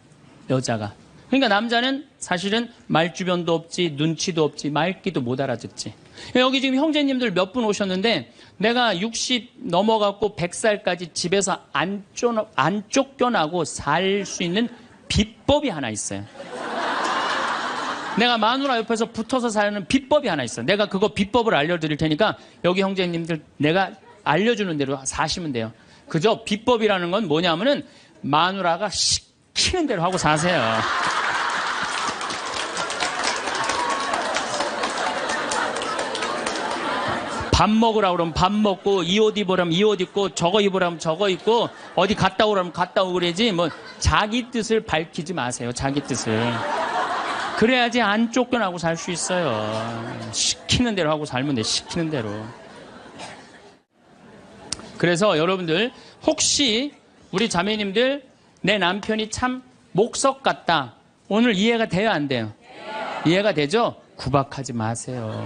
여자가. 그러니까 남자는 사실은 말주변도 없지, 눈치도 없지, 말귀도 못 알아듣지. 여기 지금 형제님들 몇 분 오셨는데 내가 60 넘어갖고 100살까지 집에서 안 쫓겨나고 살 수 있는 비법이 하나 있어요. 내가 마누라 옆에서 붙어서 사는 비법이 하나 있어. 내가 그거 비법을 알려드릴 테니까 여기 형제님들 내가 알려주는 대로 사시면 돼요. 그저 비법이라는 건 뭐냐면은 마누라가 시키는 대로 하고 사세요. 밥 먹으라 그러면 밥 먹고, 이 옷 입으라면 이 옷 입고, 저거 입으라면 저거 입고, 어디 갔다 오라면 갔다 오고 그러지, 자기 뜻을 밝히지 마세요. 자기 뜻을. 그래야지 안 쫓겨나고 살 수 있어요. 시키는 대로 하고 살면 돼, 시키는 대로. 그래서 여러분들, 혹시 우리 자매님들, 내 남편이 참 목석 같다. 오늘 이해가 돼요, 안 돼요? 이해가 되죠? 구박하지 마세요.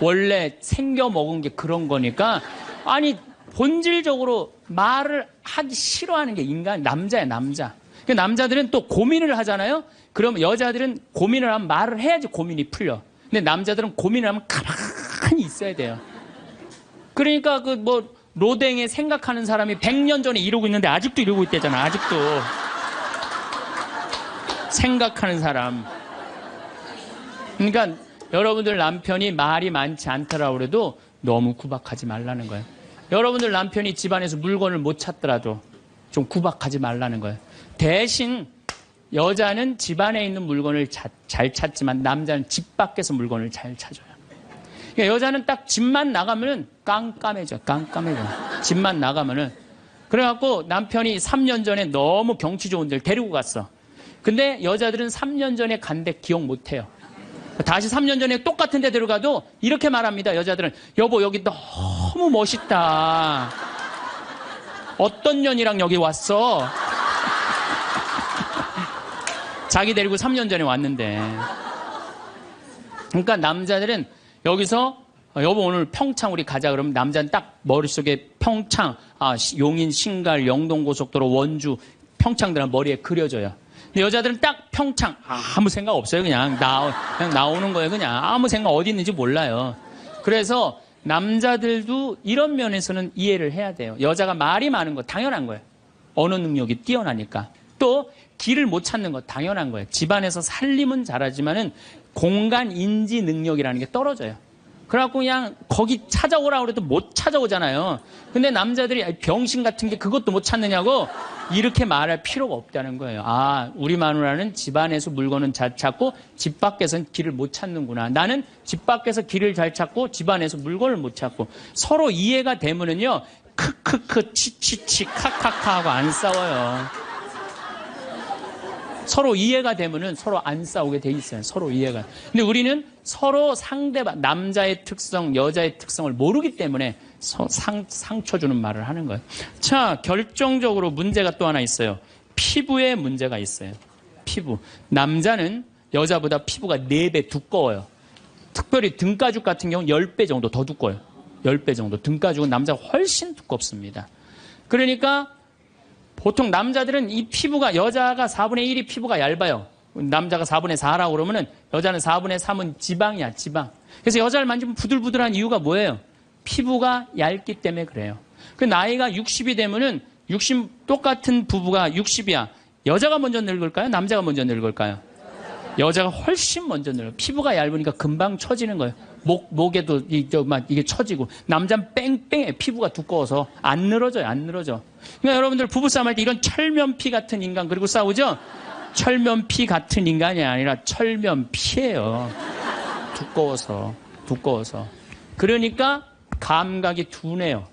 원래 생겨 먹은 게 그런 거니까. 아니, 본질적으로 말을 하기 싫어하는 게 남자야, 남자. 남자들은 또 고민을 하잖아요? 그럼 여자들은 고민을 하면 말을 해야지 고민이 풀려. 근데 남자들은 고민을 하면 가만히 있어야 돼요. 그러니까 로댕에 생각하는 사람이 100년 전에 이러고 있는데 아직도 이러고 있대잖아, 아직도. 생각하는 사람. 그러니까 여러분들 남편이 말이 많지 않더라고 그래도 너무 구박하지 말라는 거예요. 여러분들 남편이 집안에서 물건을 못 찾더라도 좀 구박하지 말라는 거예요. 대신 여자는 집안에 있는 물건을 잘 찾지만 남자는 집 밖에서 물건을 잘 찾아요. 그러니까 여자는 딱 집만 나가면은 깜깜해져. 집만 나가면은. 그래갖고 남편이 3년 전에 너무 경치 좋은 데를 데리고 갔어. 근데 여자들은 3년 전에 간 데 기억 못 해요. 다시 3년 전에 똑같은 데 데려가도 이렇게 말합니다. 여자들은 여보 여기 너무 멋있다. 어떤 년이랑 여기 왔어? 자기 데리고 3년 전에 왔는데. 그러니까 남자들은 여기서 여보 오늘 평창 우리 가자 그러면 남자는 딱 머릿속에 평창, 용인, 신갈, 영동고속도로, 원주, 평창들은 머리에 그려져요. 근데 여자들은 딱 평창 아무 생각 없어요. 그냥 나오는 거예요. 그냥 아무 생각 어디 있는지 몰라요. 그래서 남자들도 이런 면에서는 이해를 해야 돼요. 여자가 말이 많은 거 당연한 거예요. 언어 능력이 뛰어나니까. 또 길을 못 찾는 거 당연한 거예요. 집안에서 살림은 잘하지만은 공간 인지 능력이라는 게 떨어져요. 그래갖고 그냥 거기 찾아오라고 해도 못 찾아오잖아요. 근데 남자들이 병신 같은 게 그것도 못 찾느냐고 이렇게 말할 필요가 없다는 거예요. 우리 마누라는 집안에서 물건은 잘 찾고 집 밖에서는 길을 못 찾는구나. 나는 집 밖에서 길을 잘 찾고 집안에서 물건을 못 찾고. 서로 이해가 되면은요 크크크 치치치 카카카 하고 안 싸워요. 서로 이해가 되면은 서로 안 싸우게 돼 있어요. 서로 이해가. 근데 우리는 서로 상대방, 남자의 특성, 여자의 특성을 모르기 때문에 상처 주는 말을 하는 거예요. 자, 결정적으로 문제가 또 하나 있어요. 피부에 문제가 있어요. 피부. 남자는 여자보다 피부가 4배 두꺼워요. 특별히 등가죽 같은 경우는 10배 정도 더 두꺼워요. 10배 정도. 등가죽은 남자가 훨씬 두껍습니다. 그러니까 보통 남자들은 이 피부가 여자가 4분의 1이 피부가 얇아요. 남자가 4분의 4라고 그러면은 여자는 4분의 3은 지방이야, 지방. 그래서 여자를 만지면 부들부들한 이유가 뭐예요? 피부가 얇기 때문에 그래요. 그 나이가 60이 되면은 똑같은 부부가 60이야. 여자가 먼저 늙을까요? 남자가 먼저 늙을까요? 여자가 훨씬 먼저 늙어요. 피부가 얇으니까 금방 처지는 거예요. 목에도 이게 처지고. 남자는 뺑뺑해. 피부가 두꺼워서 안 늘어져요. 안 늘어져. 그러니까 여러분들 부부싸움 할 때 이런 철면피 같은 인간 그리고 싸우죠? 철면피 같은 인간이 아니라 철면피예요. 두꺼워서. 그러니까 감각이 둔해요.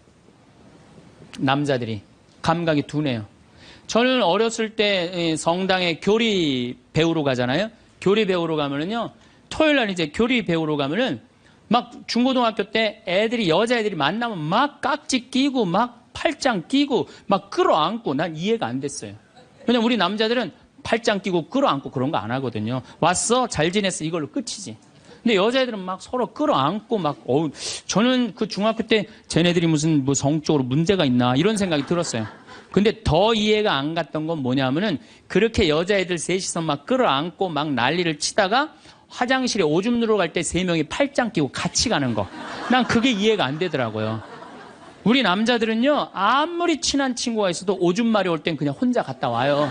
남자들이. 감각이 둔해요. 저는 어렸을 때 성당에 교리 배우러 가잖아요. 교리 배우러 가면은요, 토요일 날 이제 교리 배우러 가면은 막 중고등학교 때 여자애들이 만나면 막 깍지 끼고 막 팔짱 끼고 막 끌어안고 난 이해가 안 됐어요. 왜냐면 우리 남자들은 팔짱 끼고 끌어안고 그런 거 안 하거든요. 왔어? 잘 지냈어? 이걸로 끝이지. 근데 여자애들은 막 서로 끌어안고 저는 그 중학교 때 쟤네들이 무슨 성적으로 문제가 있나 이런 생각이 들었어요. 근데 더 이해가 안 갔던 건 뭐냐면은 그렇게 여자애들 셋이서 막 끌어안고 막 난리를 치다가 화장실에 오줌 누러 갈 때 3명이 팔짱 끼고 같이 가는 거. 난 그게 이해가 안 되더라고요. 우리 남자들은요, 아무리 친한 친구가 있어도 오줌 마려 올 땐 그냥 혼자 갔다 와요.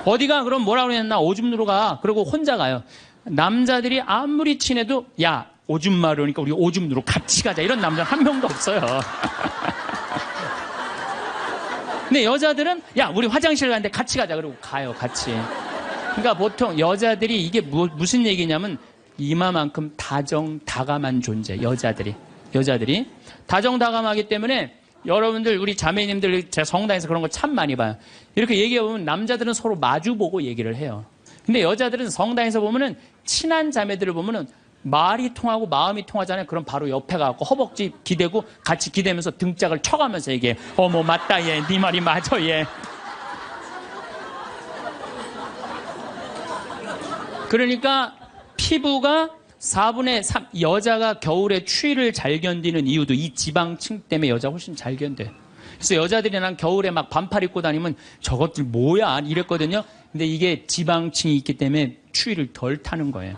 어디가 그럼 뭐라 그랬나? 오줌 누러 가. 그리고 혼자 가요. 남자들이 아무리 친해도 야, 오줌 마려우니까 우리 오줌 누러 같이 가자. 이런 남자 한 명도 없어요. 근데 여자들은 야, 우리 화장실 가는데 같이 가자. 그러고 가요, 같이. 그러니까 보통 여자들이 이게 무슨 얘기냐면 이마만큼 다정다감한 존재. 여자들이 다정다감하기 때문에 여러분들 우리 자매님들 제가 성당에서 그런 거 참 많이 봐요. 이렇게 얘기해보면 남자들은 서로 마주보고 얘기를 해요. 근데 여자들은 성당에서 보면은 친한 자매들을 보면은 말이 통하고 마음이 통하잖아요. 그럼 바로 옆에 가고 허벅지 기대고 같이 기대면서 등짝을 쳐가면서 얘기해. 어머 맞다 얘. 네 말이 맞아 얘. 그러니까 피부가 4분의 3 여자가 겨울에 추위를 잘 견디는 이유도 이 지방층 때문에 여자 훨씬 잘 견뎌요. 그래서 여자들이 난 겨울에 막 반팔 입고 다니면 저것들 뭐야 이랬거든요. 근데 이게 지방층이 있기 때문에 추위를 덜 타는 거예요.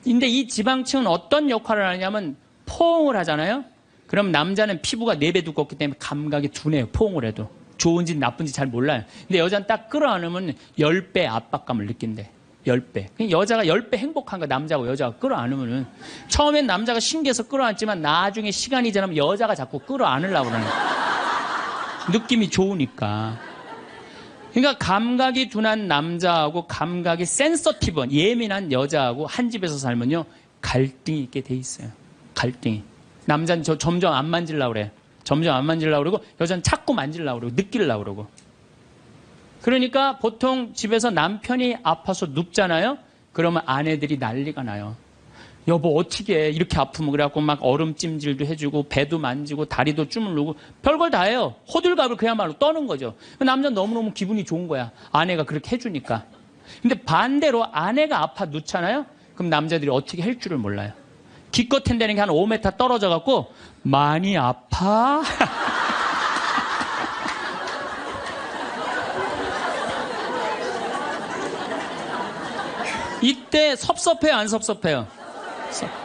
근데 이 지방층은 어떤 역할을 하냐면 포옹을 하잖아요. 그럼 남자는 피부가 4배 두껍기 때문에 감각이 둔해요. 포옹을 해도. 좋은지 나쁜지 잘 몰라요. 근데 여자는 딱 끌어안으면 10배 압박감을 느낀대. 10배. 여자가 10배 행복한 거 남자고 여자가 끌어안으면은 처음엔 남자가 신기해서 끌어안지만 나중에 시간이 지나면 여자가 자꾸 끌어안으려고 그러는 거야. 느낌이 좋으니까. 그러니까 감각이 둔한 남자하고 감각이 센서티브한 예민한 여자하고 한 집에서 살면요 갈등이 있게 돼 있어요. 갈등이. 남자는 점점 안 만지려고 그래. 점점 안 만지려고 그러고 여자는 자꾸 만지려고 그러고 느끼려고 그러고. 그러니까 보통 집에서 남편이 아파서 눕잖아요. 그러면 아내들이 난리가 나요. 여보 어떻게 해? 이렇게 아프면. 그래갖고 막 얼음찜질도 해주고 배도 만지고 다리도 주물르고 별걸 다 해요. 호들갑을 그야말로 떠는 거죠. 남자는 너무너무 기분이 좋은 거야. 아내가 그렇게 해주니까. 근데 반대로 아내가 아파 눕잖아요. 그럼 남자들이 어떻게 할 줄을 몰라요. 기껏 한다는 게 한 5m 떨어져 갖고 많이 아파? 이때 섭섭해요, 안 섭섭해요?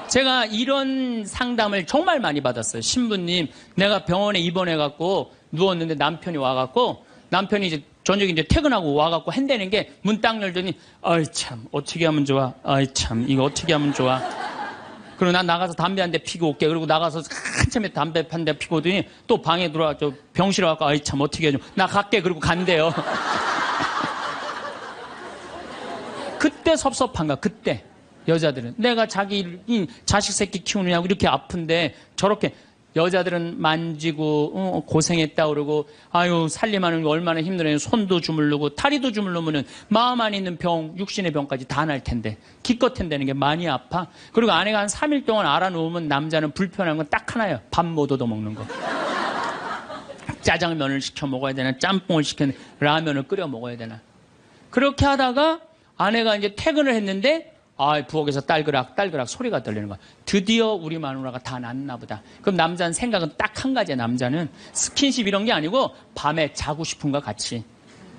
제가 이런 상담을 정말 많이 받았어요. 신부님, 내가 병원에 입원해갖고 누웠는데 남편이 와갖고, 남편이 이제 저녁에 이제 퇴근하고 와갖고 한다는 게 문 딱 열더니, 아이 참, 어떻게 하면 좋아? 아이 참, 이거 어떻게 하면 좋아? 그리고 난 나가서 담배 한 대 피고 올게. 그리고 나가서 한참에 담배 한 대 피고 오더니 또 방에 들어와, 병실에 와갖고, 아이 참, 어떻게 해줘? 나 갈게. 그리고 간대요. 그때 섭섭한가, 그때. 여자들은. 내가 자기 자식 새끼 키우느냐고 이렇게 아픈데 저렇게 여자들은 만지고, 고생했다 그러고, 아유, 살림하는 거 얼마나 힘들어요. 손도 주물르고, 다리도 주물르면은 마음 안에 있는 병, 육신의 병까지 다 날 텐데. 기껏 한다는 게 많이 아파. 그리고 아내가 한 3일 동안 알아놓으면 남자는 불편한 건 딱 하나예요. 밥 못 얻어 먹는 거. 짜장면을 시켜 먹어야 되나, 짬뽕을 시켜, 라면을 끓여 먹어야 되나. 그렇게 하다가 아내가 이제 퇴근을 했는데, 부엌에서 딸그락 소리가 들리는 거야. 드디어 우리 마누라가 다 낫나 보다. 그럼 남자는 생각은 딱 한 가지야, 남자는. 스킨십 이런 게 아니고 밤에 자고 싶은가 같이.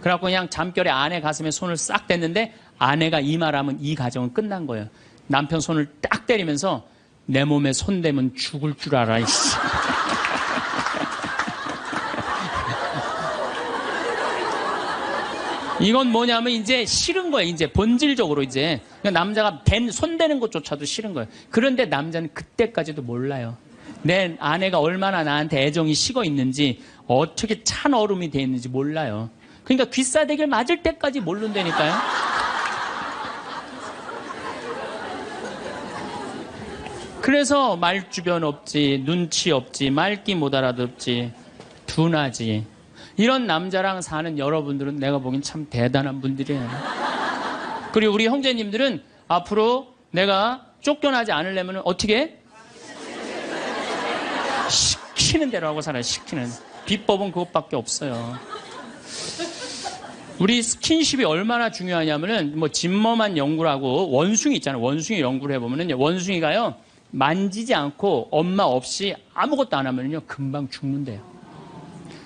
그래갖고 그냥 잠결에 아내 가슴에 손을 싹 댔는데 아내가 이 말하면 이 가정은 끝난 거예요. 남편 손을 딱 때리면서 내 몸에 손 대면 죽을 줄 알아, 이씨. 이건 뭐냐면 이제 싫은 거예요. 이제 본질적으로 이제. 그러니까 남자가 손대는 것조차도 싫은 거예요. 그런데 남자는 그때까지도 몰라요. 내 아내가 얼마나 나한테 애정이 식어 있는지, 어떻게 찬 얼음이 돼 있는지 몰라요. 그러니까 귀싸대기를 맞을 때까지 모른다니까요. 그래서 말주변 없지, 눈치 없지, 말귀 못 알아듣지, 둔하지. 이런 남자랑 사는 여러분들은 내가 보기엔 참 대단한 분들이에요. 그리고 우리 형제님들은 앞으로 내가 쫓겨나지 않으려면 어떻게 해? 시키는 대로 하고 살아요. 시키는. 비법은 그것밖에 없어요. 우리 스킨십이 얼마나 중요하냐면은 진머만 연구를 하고 원숭이 있잖아요. 원숭이 연구를 해보면은 원숭이가요 만지지 않고 엄마 없이 아무것도 안 하면요 금방 죽는데요.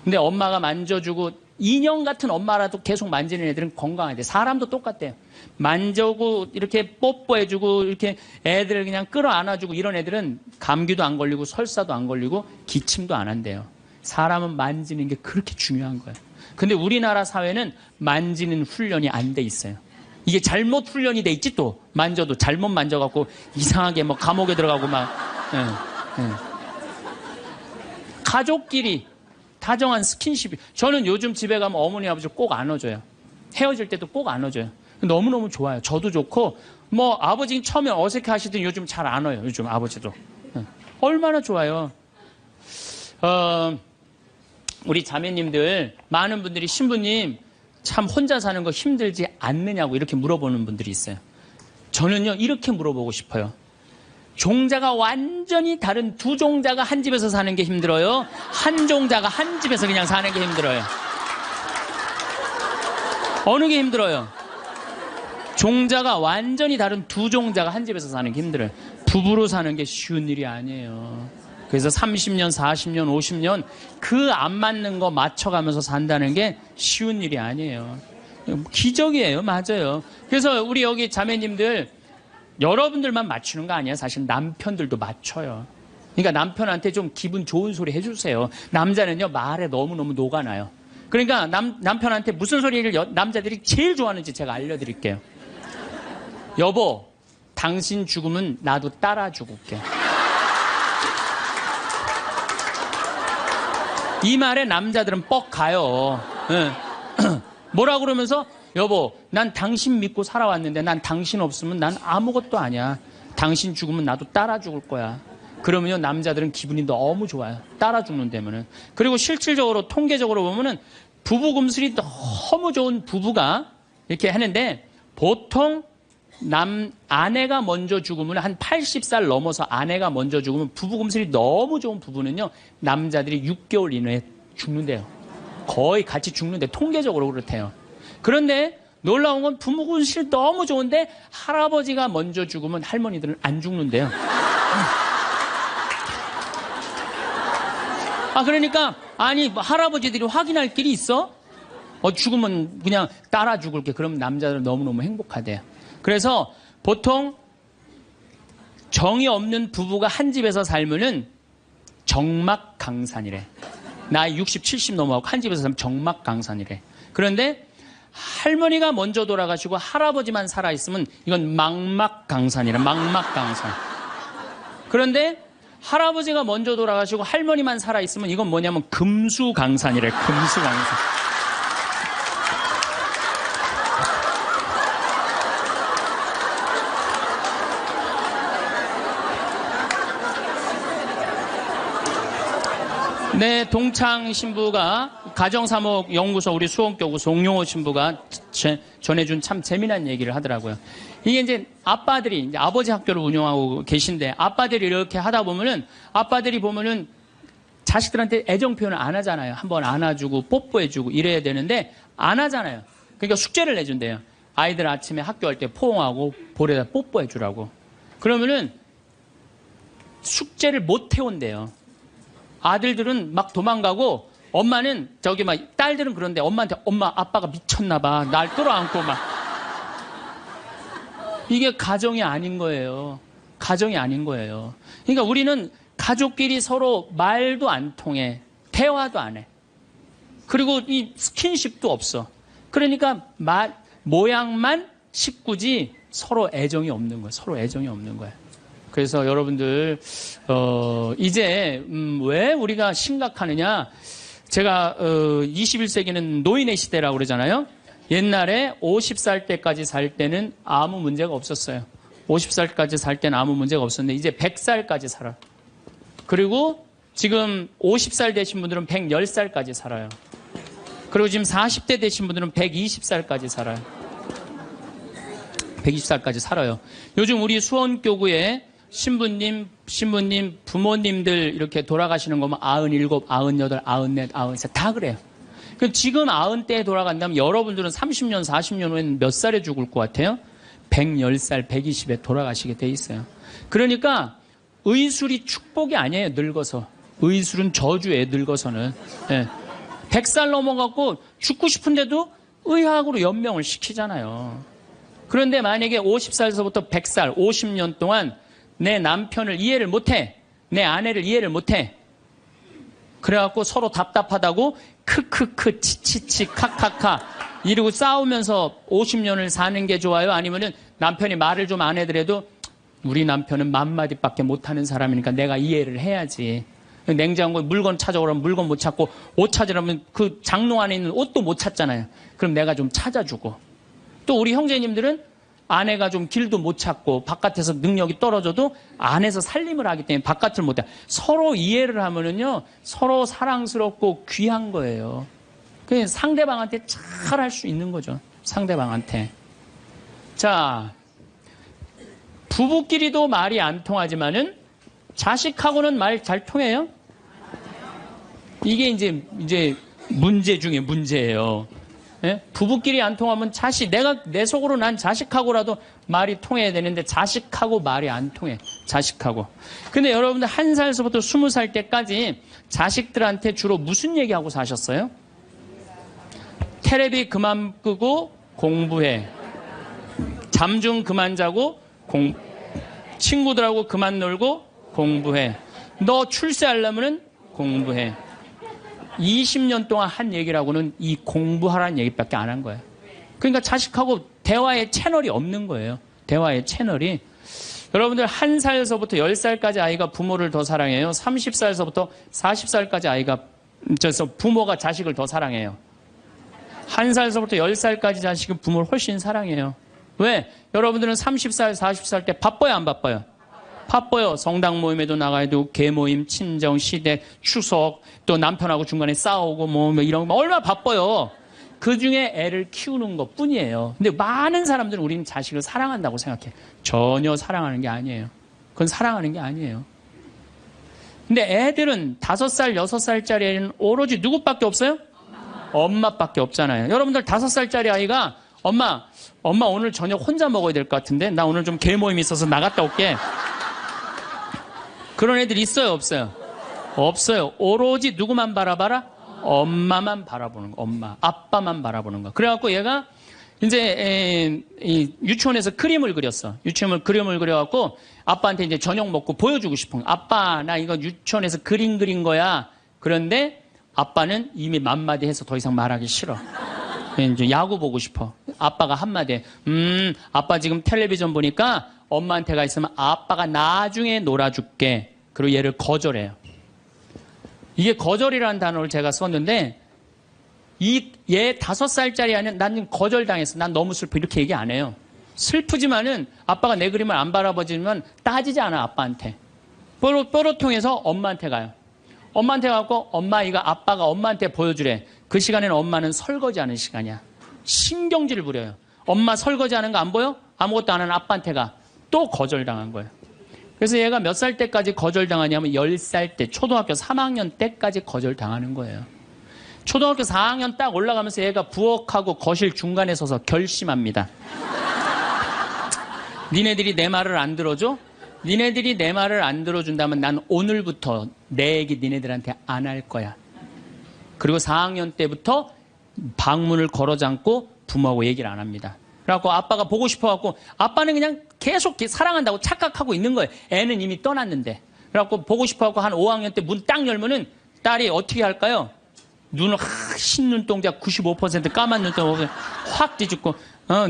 근데 엄마가 만져주고 인형 같은 엄마라도 계속 만지는 애들은 건강하대. 사람도 똑같대요. 만져고 이렇게 뽀뽀해주고 이렇게 애들을 그냥 끌어안아주고 이런 애들은 감기도 안 걸리고 설사도 안 걸리고 기침도 안 한대요. 사람은 만지는 게 그렇게 중요한 거예요. 근데 우리나라 사회는 만지는 훈련이 안 돼 있어요. 이게 잘못 훈련이 돼 있지 또. 만져도 잘못 만져갖고 이상하게 감옥에 들어가고 막. 가족끼리 다정한 스킨십이. 저는 요즘 집에 가면 어머니 아버지 꼭 안아줘요. 헤어질 때도 꼭 안아줘요. 너무너무 좋아요. 저도 좋고 아버지 처음에 어색해 하시더니 요즘 잘 안아요. 요즘 아버지도. 얼마나 좋아요. 우리 자매님들 많은 분들이 신부님 참 혼자 사는 거 힘들지 않느냐고 이렇게 물어보는 분들이 있어요. 저는요 이렇게 물어보고 싶어요. 종자가 완전히 다른 두 종자가 한 집에서 사는 게 힘들어요? 한 종자가 한 집에서 그냥 사는 게 힘들어요? 어느 게 힘들어요? 종자가 완전히 다른 두 종자가 한 집에서 사는 게 힘들어요. 부부로 사는 게 쉬운 일이 아니에요. 그래서 30년, 40년, 50년 그 안 맞는 거 맞춰가면서 산다는 게 쉬운 일이 아니에요. 기적이에요. 맞아요. 그래서 우리 여기 자매님들 여러분들만 맞추는 거 아니에요. 사실 남편들도 맞춰요. 그러니까 남편한테 좀 기분 좋은 소리 해주세요. 남자는요 말에 너무너무 녹아나요. 그러니까 남편한테 무슨 소리를 남자들이 제일 좋아하는지 제가 알려드릴게요. 여보, 당신 죽으면 나도 따라 죽을게. 이 말에 남자들은 뻑 가요. 네. 뭐라 그러면서 여보, 난 당신 믿고 살아왔는데 난 당신 없으면 난 아무것도 아니야. 당신 죽으면 나도 따라 죽을 거야. 그러면요, 남자들은 기분이 너무 좋아요. 따라 죽는다면은. 그리고 실질적으로 통계적으로 보면은 부부 금슬이 너무 좋은 부부가 이렇게 하는데 보통 아내가 먼저 죽으면 한 80살 넘어서 아내가 먼저 죽으면 부부 금슬이 너무 좋은 부부는요, 남자들이 6개월 이내에 죽는데요. 거의 같이 죽는데 통계적으로 그렇대요. 그런데 놀라운 건 부부 금슬이 너무 좋은데 할아버지가 먼저 죽으면 할머니들은 안 죽는데요. 그러니까 아니 할아버지들이 확인할 길이 있어? 죽으면 그냥 따라 죽을게. 그럼 남자들은 너무너무 행복하대요. 그래서 보통 정이 없는 부부가 한 집에서 살면은 정막강산이래. 나이 60, 70 넘어가고 한 집에서 살면 정막강산이래. 그런데 할머니가 먼저 돌아가시고 할아버지만 살아있으면 이건 망막강산이래. 망막강산. 그런데 할아버지가 먼저 돌아가시고 할머니만 살아있으면 이건 뭐냐면 금수강산이래. 금수강산. 네, 동창 신부가 가정사목연구소 우리 수원교구 송용호 신부가 전해준 참 재미난 얘기를 하더라고요. 이게 이제 아빠들이 이제 아버지 학교를 운영하고 계신데 아빠들이 이렇게 하다 보면은 아빠들이 보면은 자식들한테 애정 표현을 안 하잖아요. 한번 안아주고 뽀뽀해주고 이래야 되는데 안 하잖아요. 그러니까 숙제를 내준대요. 아이들 아침에 학교할 때 포옹하고 볼에다 뽀뽀해주라고. 그러면은 숙제를 못 해온대요. 아들들은 막 도망가고 엄마는 딸들은 그런데 엄마한테 엄마 아빠가 미쳤나 봐. 날 끌어안고 막. 이게 가정이 아닌 거예요. 가정이 아닌 거예요. 그러니까 우리는 가족끼리 서로 말도 안 통해. 대화도 안 해. 그리고 이 스킨십도 없어. 그러니까 모양만 식구지 서로 애정이 없는 거예요. 서로 애정이 없는 거예요. 그래서 여러분들 이제 왜 우리가 심각하느냐. 제가 21세기는 노인의 시대라고 그러잖아요. 옛날에 50살 때까지 살 때는 아무 문제가 없었어요. 50살까지 살 때는 아무 문제가 없었는데 이제 100살까지 살아요. 그리고 지금 50살 되신 분들은 110살까지 살아요. 그리고 지금 40대 되신 분들은 120살까지 살아요. 120살까지 살아요. 요즘 우리 수원교구에 신부님, 부모님들 이렇게 돌아가시는 거면 97, 98, 94, 93 다 그래요. 그럼 지금 90대에 돌아간다면 여러분들은 30년, 40년 후에는 몇 살에 죽을 것 같아요? 110살, 120에 돌아가시게 돼 있어요. 그러니까 의술이 축복이 아니에요, 늙어서. 의술은 저주예요, 늙어서는. 네. 100살 넘어갖고 죽고 싶은데도 의학으로 연명을 시키잖아요. 그런데 만약에 50살에서부터 100살, 50년 동안 내 남편을 이해를 못해. 내 아내를 이해를 못해. 그래갖고 서로 답답하다고 크크크 치치치 카카카 이러고 싸우면서 50년을 사는 게 좋아요? 아니면은 남편이 말을 좀 안 해더라도 우리 남편은 맘마디밖에 못하는 사람이니까 내가 이해를 해야지. 냉장고에 물건 찾아오라면 물건 못 찾고 옷 찾으라면 그 장롱 안에 있는 옷도 못 찾잖아요. 그럼 내가 좀 찾아주고. 또 우리 형제님들은 아내가 좀 길도 못 찾고 바깥에서 능력이 떨어져도 안에서 살림을 하기 때문에 바깥을 못 해. 서로 이해를 하면은요, 서로 사랑스럽고 귀한 거예요. 그냥 상대방한테 잘 할 수 있는 거죠. 상대방한테. 자, 부부끼리도 말이 안 통하지만은 자식하고는 말 잘 통해요? 이게 이제 문제 중에 문제예요. 예? 부부끼리 안 통하면 내 속으로 난 자식하고라도 말이 통해야 되는데 자식하고 말이 안 통해. 자식하고. 근데 여러분들 1살서부터 20살 때까지 자식들한테 주로 무슨 얘기하고 사셨어요? 테레비 그만 끄고 공부해. 잠 좀 그만 자고 친구들하고 그만 놀고 공부해. 너 출세하려면 공부해. 20년 동안 한 얘기라고는 이 공부하라는 얘기밖에 안 한 거예요. 그러니까 자식하고 대화의 채널이 없는 거예요. 대화의 채널이. 여러분들 1살서부터 10살까지 아이가 부모를 더 사랑해요. 30살서부터 40살까지 아이가 부모가 자식을 더 사랑해요. 1살서부터 10살까지 자식은 부모를 훨씬 사랑해요. 왜? 여러분들은 30살, 40살 때 바빠요, 안 바빠요? 바빠요. 성당 모임에도 나가야 되고, 계모임, 친정, 시댁, 추석, 또 남편하고 중간에 싸우고 뭐 이런 거 얼마나 바빠요. 그 중에 애를 키우는 것 뿐이에요. 근데 많은 사람들은 우리는 자식을 사랑한다고 생각해. 전혀 사랑하는 게 아니에요. 그건 사랑하는 게 아니에요. 근데 애들은 5살, 6살짜리 애는 오로지 누구밖에 없어요? 엄마밖에 없잖아요. 여러분들 5살짜리 아이가 엄마 오늘 저녁 혼자 먹어야 될 것 같은데 나 오늘 좀 계모임 있어서 나갔다 올게. 그런 애들 있어요, 없어요? 없어요. 오로지 누구만 바라봐라? 엄마만 바라보는 거, 엄마, 아빠만 바라보는 거. 그래갖고 얘가 이제 유치원에서 그림을 그렸어. 그림을 그려갖고 아빠한테 이제 저녁 먹고 보여주고 싶은 거. 아빠, 나 이거 유치원에서 그림 그린 거야. 그런데 아빠는 이미 맘마디 해서 더 이상 말하기 싫어. 이제 야구 보고 싶어. 아빠가 한마디, 아빠 지금 텔레비전 보니까 엄마한테 가 있으면 아빠가 나중에 놀아줄게. 그리고 얘를 거절해요. 이게 거절이라는 단어를 제가 썼는데, 얘 5살짜리 아이는 난 거절당했어. 난 너무 슬퍼. 이렇게 얘기 안 해요. 슬프지만은 아빠가 내 그림을 안 바라보지만 따지지 않아, 아빠한테. 뽀로 통해서 엄마한테 가요. 엄마한테 가고 엄마 이거 아빠가 엄마한테 보여주래. 그 시간에는 엄마는 설거지하는 시간이야. 신경질을 부려요. 엄마 설거지하는 거 안 보여? 아무것도 안 하는 아빠한테 가. 또 거절당한 거예요. 그래서 얘가 몇 살 때까지 거절당하냐면 10살 때, 초등학교 3학년 때까지 거절당하는 거예요. 초등학교 4학년 딱 올라가면서 얘가 부엌하고 거실 중간에 서서 결심합니다. 니네들이 내 말을 안 들어줘? 니네들이 내 말을 안 들어준다면 난 오늘부터 내 얘기 니네들한테 안 할 거야. 그리고 4학년 때부터 방문을 걸어 잠고 부모하고 얘기를 안 합니다. 그래갖고 아빠가 보고 싶어갖고 아빠는 그냥 계속 사랑한다고 착각하고 있는 거예요. 애는 이미 떠났는데. 그래갖고 보고 싶어갖고 한 5학년 때 문 딱 열면은 딸이 어떻게 할까요? 눈을 흰눈동자 95% 까만 눈동자 확 뒤집고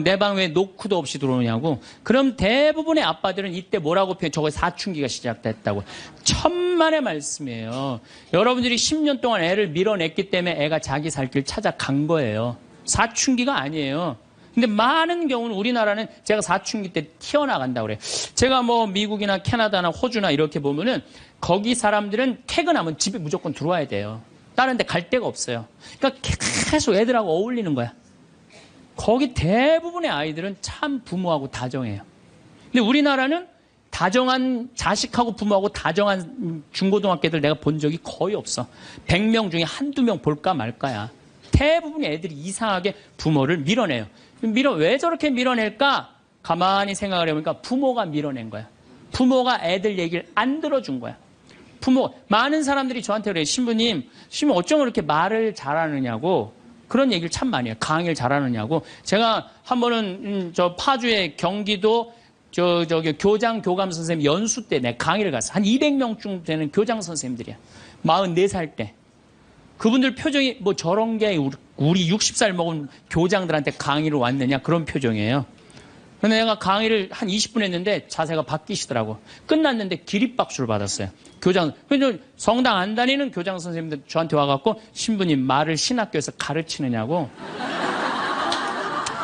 내 방 왜 노크도 없이 들어오냐고. 그럼 대부분의 아빠들은 이때 뭐라고 표현? 저거 사춘기가 시작됐다고. 천만의 말씀이에요. 여러분들이 10년 동안 애를 밀어냈기 때문에 애가 자기 살 길 찾아간 거예요. 사춘기가 아니에요. 근데 많은 경우는 우리나라는 제가 사춘기 때 튀어나간다고 그래요. 제가 뭐 미국이나 캐나다나 호주나 이렇게 보면은 거기 사람들은 퇴근하면 집에 무조건 들어와야 돼요. 다른 데 갈 데가 없어요. 그러니까 계속 애들하고 어울리는 거야. 거기 대부분의 아이들은 참 부모하고 다정해요. 근데 우리나라는 다정한 자식하고 부모하고 다정한 중고등학교 애들 내가 본 적이 거의 없어. 100명 중에 한두 명 볼까 말까야. 대부분의 애들이 이상하게 부모를 밀어내요. 왜 저렇게 밀어낼까? 가만히 생각을 해보니까 부모가 밀어낸 거야. 부모가 애들 얘기를 안 들어준 거야. 많은 사람들이 저한테 그래요. 신부님 어쩜 그렇게 말을 잘하느냐고. 그런 얘기를 참 많이 해요. 강의를 잘하느냐고. 제가 한 번은 저 파주의 경기도 저기 교장 교감 선생님 연수 때 내가 강의를 갔어. 한 200명쯤 되는 교장 선생님들이야. 44살 때. 그분들 표정이 뭐 저런 게 우리 60살 먹은 교장들한테 강의를 왔느냐 그런 표정이에요. 근데 내가 강의를 한 20분 했는데 자세가 바뀌시더라고. 끝났는데 기립박수를 받았어요. 성당 안 다니는 교장 선생님들 저한테 와갖고 신부님 말을 신학교에서 가르치느냐고.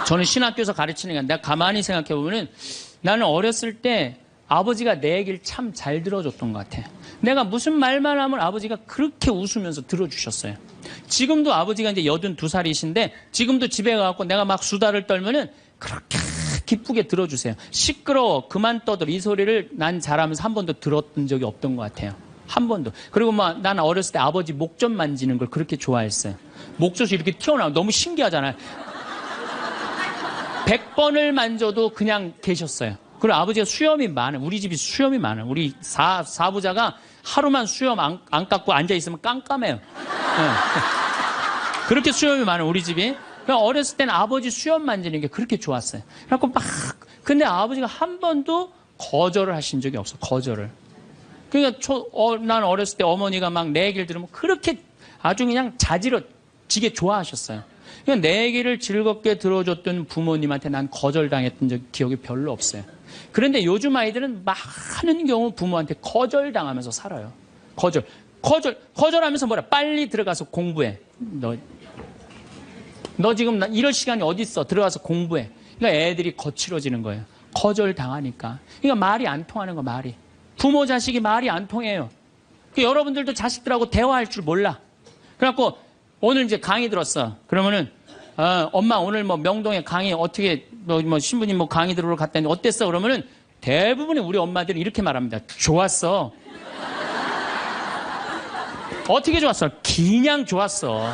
저는 신학교에서 가르치는 게 아니라 내가 가만히 생각해보면 나는 어렸을 때 아버지가 내 얘기를 참 잘 들어줬던 것 같아. 내가 무슨 말만 하면 아버지가 그렇게 웃으면서 들어주셨어요. 지금도 아버지가 이제 82살이신데 지금도 집에 가갖고 내가 막 수다를 떨면은 그렇게 기쁘게 들어주세요. 시끄러워 그만 떠들어 이 소리를 난 잘하면서 한 번도 들었던 적이 없던 것 같아요. 한 번도. 그리고 막 나는 어렸을 때 아버지 목젖 만지는 걸 그렇게 좋아했어요. 목젖이 이렇게 튀어나와 너무 신기하잖아요. 100번을 만져도 그냥 계셨어요. 그리고 아버지가 수염이 많아요. 우리 집이 수염이 많아요. 우리 사부자가 하루만 수염 안 깎고 앉아있으면 깜깜해요. 네. 그렇게 수염이 많아요. 우리 집이. 어렸을 때는 아버지 수염 만지는 게 그렇게 좋았어요. 그래갖고 근데 아버지가 한 번도 거절을 하신 적이 없어. 거절을. 그러니까 난 어렸을 때 어머니가 막 내 얘기를 들으면 그렇게 아주 그냥 자지러지게 좋아하셨어요. 그러니까 내 얘기를 즐겁게 들어줬던 부모님한테 난 거절당했던 기억이 별로 없어요. 그런데 요즘 아이들은 많은 경우 부모한테 거절당하면서 살아요. 거절하면서 뭐라? 빨리 들어가서 공부해. 너 지금 이럴 시간이 어디 있어? 들어가서 공부해. 그러니까 애들이 거칠어지는 거예요. 거절당하니까. 그러니까 말이 안 통하는 거, 말이. 부모 자식이 말이 안 통해요. 그러니까 여러분들도 자식들하고 대화할 줄 몰라. 그래갖고 오늘 이제 강의 들었어. 그러면은 엄마 오늘 뭐 명동에 강의 어떻게 뭐 신부님 뭐 강의 들으러 갔다는데 어땠어? 그러면은 대부분의 우리 엄마들이 이렇게 말합니다. 좋았어. 어떻게 좋았어? 그냥 좋았어.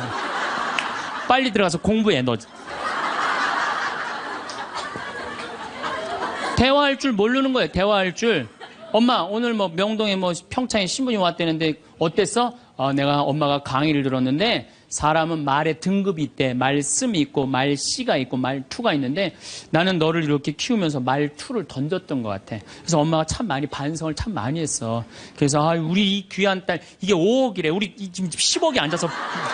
빨리 들어가서 공부해, 너. 대화할 줄 모르는 거예요, 대화할 줄. 엄마, 오늘 뭐 명동에 뭐 평창에 신부님 왔다는데 어땠어? 내가 엄마가 강의를 들었는데 사람은 말에 등급이 있대. 말씀이 있고 말씨가 있고 말투가 있는데 나는 너를 이렇게 키우면서 말투를 던졌던 것 같아. 그래서 엄마가 참 많이 반성을 참 많이 했어. 그래서 우리 이 귀한 딸 이게 5억이래. 우리 지금 10억이 앉아서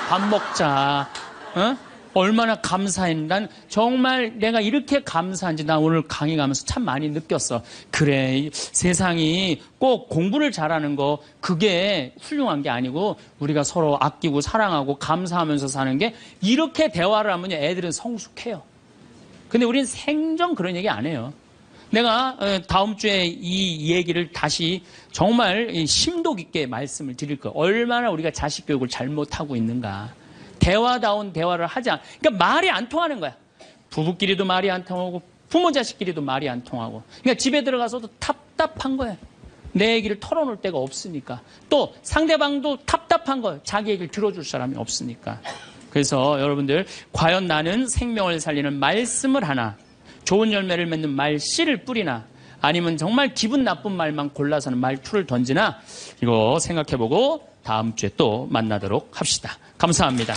밥 먹자. 어? 얼마나 감사해. 난 정말 내가 이렇게 감사한지 나 오늘 강의 가면서 참 많이 느꼈어. 그래, 세상이 꼭 공부를 잘하는 거 그게 훌륭한 게 아니고 우리가 서로 아끼고 사랑하고 감사하면서 사는 게 이렇게 대화를 하면 애들은 성숙해요. 근데 우리는 생전 그런 얘기 안 해요. 내가 다음 주에 이 얘기를 다시 정말 심도 깊게 말씀을 드릴 거예요. 얼마나 우리가 자식 교육을 잘못하고 있는가. 대화다운 대화를 하지 않아. 그러니까 말이 안 통하는 거야. 부부끼리도 말이 안 통하고 부모 자식끼리도 말이 안 통하고. 그러니까 집에 들어가서도 답답한 거야. 내 얘기를 털어놓을 데가 없으니까. 또 상대방도 답답한 거야. 자기 얘기를 들어줄 사람이 없으니까. 그래서 여러분들 과연 나는 생명을 살리는 말씀을 하나 좋은 열매를 맺는 말씨를 뿌리나 아니면 정말 기분 나쁜 말만 골라서는 말투를 던지나 이거 생각해보고 다음 주에 또 만나도록 합시다. 감사합니다.